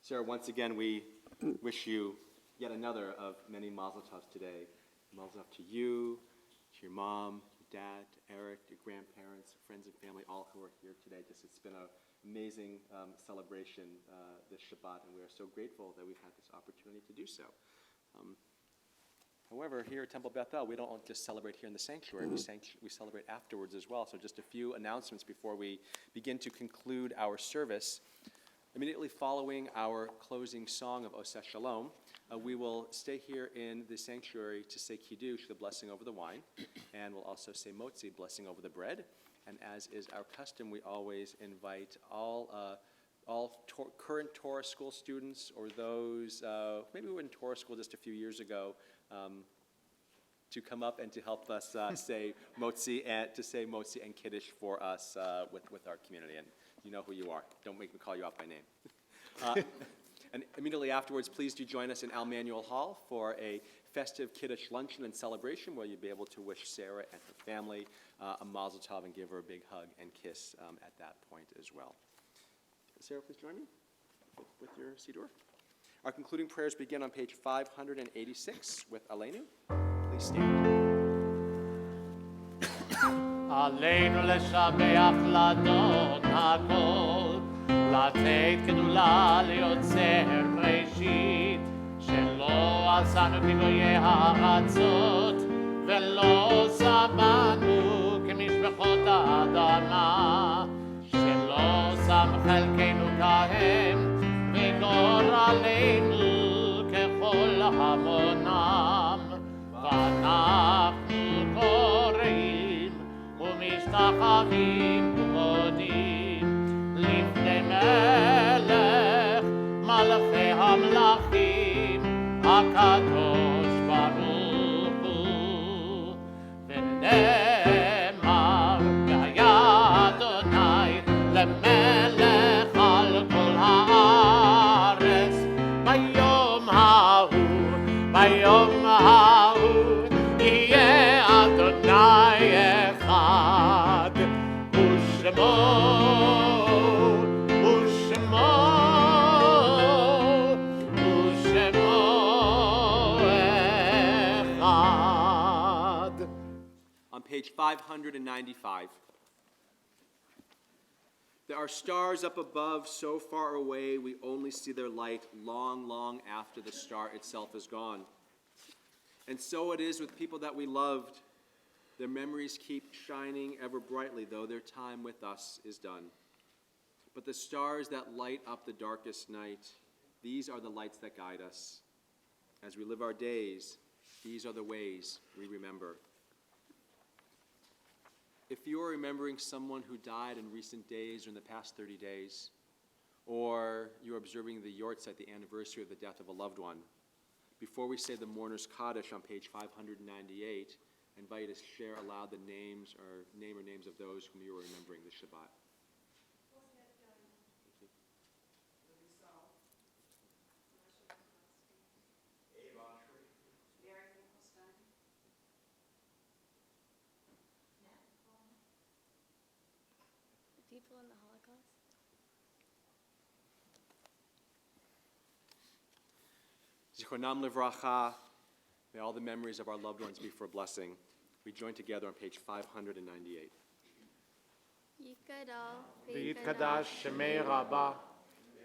Sarah, once again, we wish you yet another of many mazel tovs today. Mazel tov to you, to your mom, your dad, to Eric, your grandparents, friends and family, all who are here today. It's been an amazing celebration this Shabbat, and we are so grateful that we've had this opportunity to do so. However, here at Temple Bethel, we don't just celebrate here in the sanctuary. We celebrate afterwards as well. So just a few announcements before we begin to conclude our service. Immediately following our closing song of Oseh Shalom, we will stay here in the sanctuary to say Kiddush, the blessing over the wine, and we'll also say Motzi, blessing over the bread. And as is our custom, we always invite all current Torah school students or those maybe who were in Torah school just a few years ago to come up and to help us say Motzi and Kiddush for us with our community. And you know who you are. Don't make me call you out by name. And immediately afterwards, please do join us in Al Manuel Hall for a festive Kiddush luncheon and celebration where you'll be able to wish Sarah and her family a mazel tov and give her a big hug and kiss at that point as well. Sarah, please join me with your siddur. Our concluding prayers begin on page 586 with Aleinu. Please stand. עלינו לשבח לאדון הכל, לתת גדולה ליוצר בראשית, שלא עשנו כגויי הארצות, ולא שמנו כמשפחות האדמה, שלא שם חלקנו כהם, וגורלנו ככל המונם, ואנחנו קוראים ומשתחווים ומודים לפני מלך מלכי המלכים הקדוש ברוך הוא. ונאמר והיה אדוני למלך על כל הארץ ביום ההוא יהיה אדוני אחד ושמו אחד. On page 595. There are stars up above, so far away we only see their light long, long after the star itself is gone. And so it is with people that we loved. Their memories keep shining ever brightly, though their time with us is done. But the stars that light up the darkest night, these are the lights that guide us. As we live our days, these are the ways we remember. If you are remembering someone who died in recent days or in the past 30 days, or you're observing the yortzeit, the anniversary of the death of a loved one, before we say the mourner's Kaddish on page 598, I invite you to share aloud the names or names of those whom you are remembering this Shabbat. People in the Holocaust. Zichronam livracha, may all the memories of our loved ones be for a blessing. We join together on page 598. ויתקדש שמי רבה,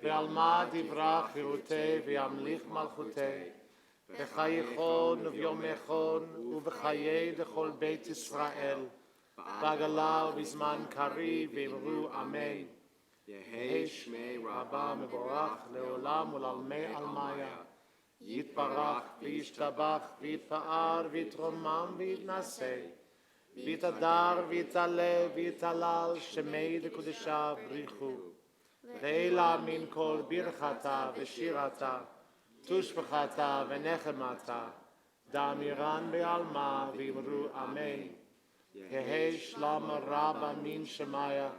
ועלמא דברה חירותי וימליך מלכותי, בחייכון וביומכון ובחיי לכל בית ישראל, בעגלה ובזמן קריב ואמרו אמן. יהי שמי רבה מבורך לעולם ולעלמי עלמיה. יתברך וישתבח ויתפאר ויתרומם ויתנשא. ויתהדר ויתעלה ויתהלל שמי לקודשה בריחו. לעילה מן כל ברכתה ושירתה, תושבחתה ונחמתה, דאמירן בעלמא ואמרו אמן. יהי שלום רבה מן שמיה,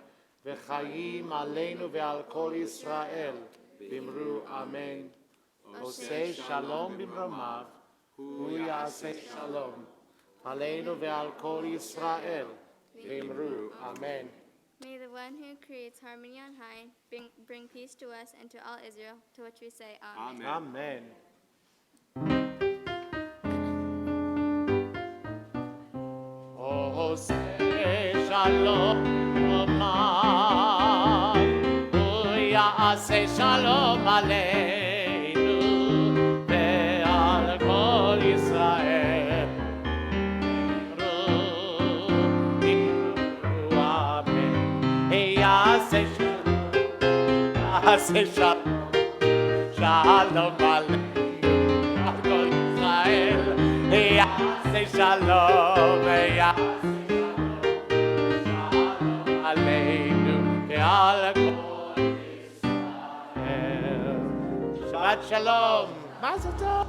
וחיים עלינו ועל כל ישראל, ואמרו אמן. עושה שלום במרומיו, הוא יעשה שלום, עלינו ועל כל ישראל, ואמרו אמן. May the one who creates harmony on high bring peace to us and to all Israel, to which we say amen. Amen. עושה שלום במרומיו, הוא יעשה שלום עלינו ועל כל ישראל. יעשה שלום עלינו על כל ישראל. יעשה שלום עלינו ועל כל ישראל. Shabbat shalom. Mazel tov.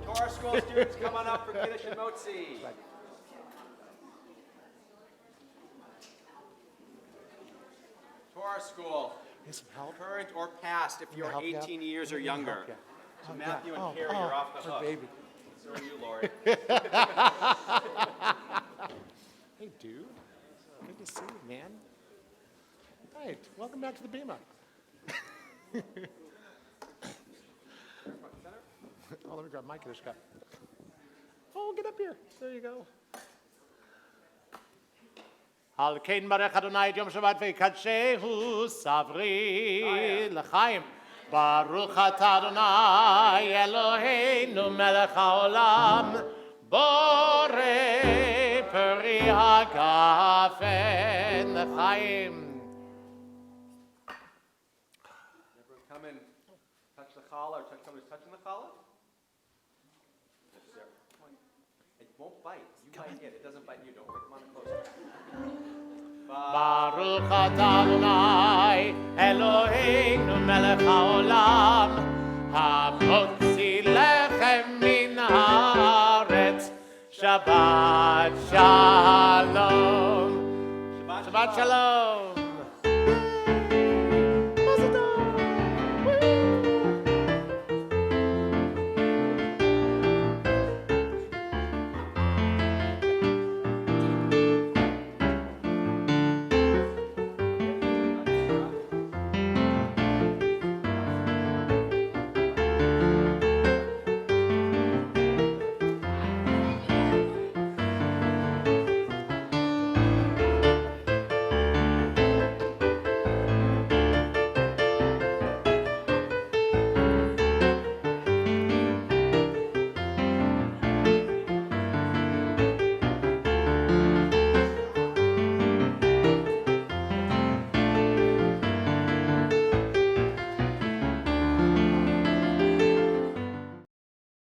Torah School students, come on up for Kiddush and Motzi. Torah School. Need some help? Current or past if you're help you out? 18 years or younger. Yeah. So Matthew and Carrie are off the hook. Baby. So are you, Lori. Hey, dude. Good to see you, man. Hey, welcome back to the Bema. Oh, let me grab Mike in this cup. Oh, get up here. There you go. Al kein barech Adonai et Yom Shabbat ve'kadshehu savri l'chaim. Baruch atah Adonai Eloheinu melech haolam borei peri hagafen l'chaim. Everyone come and touch the challah or touch somebody's touching the challah. Yes, sir. Come on. It won't bite. You bite it. It doesn't bite you. Don't worry. Come on closer. Baruch atah Adonai Eloheinu melech haolam hamotzi lechem min haaretz. Shabbat shalom. Shabbat shalom.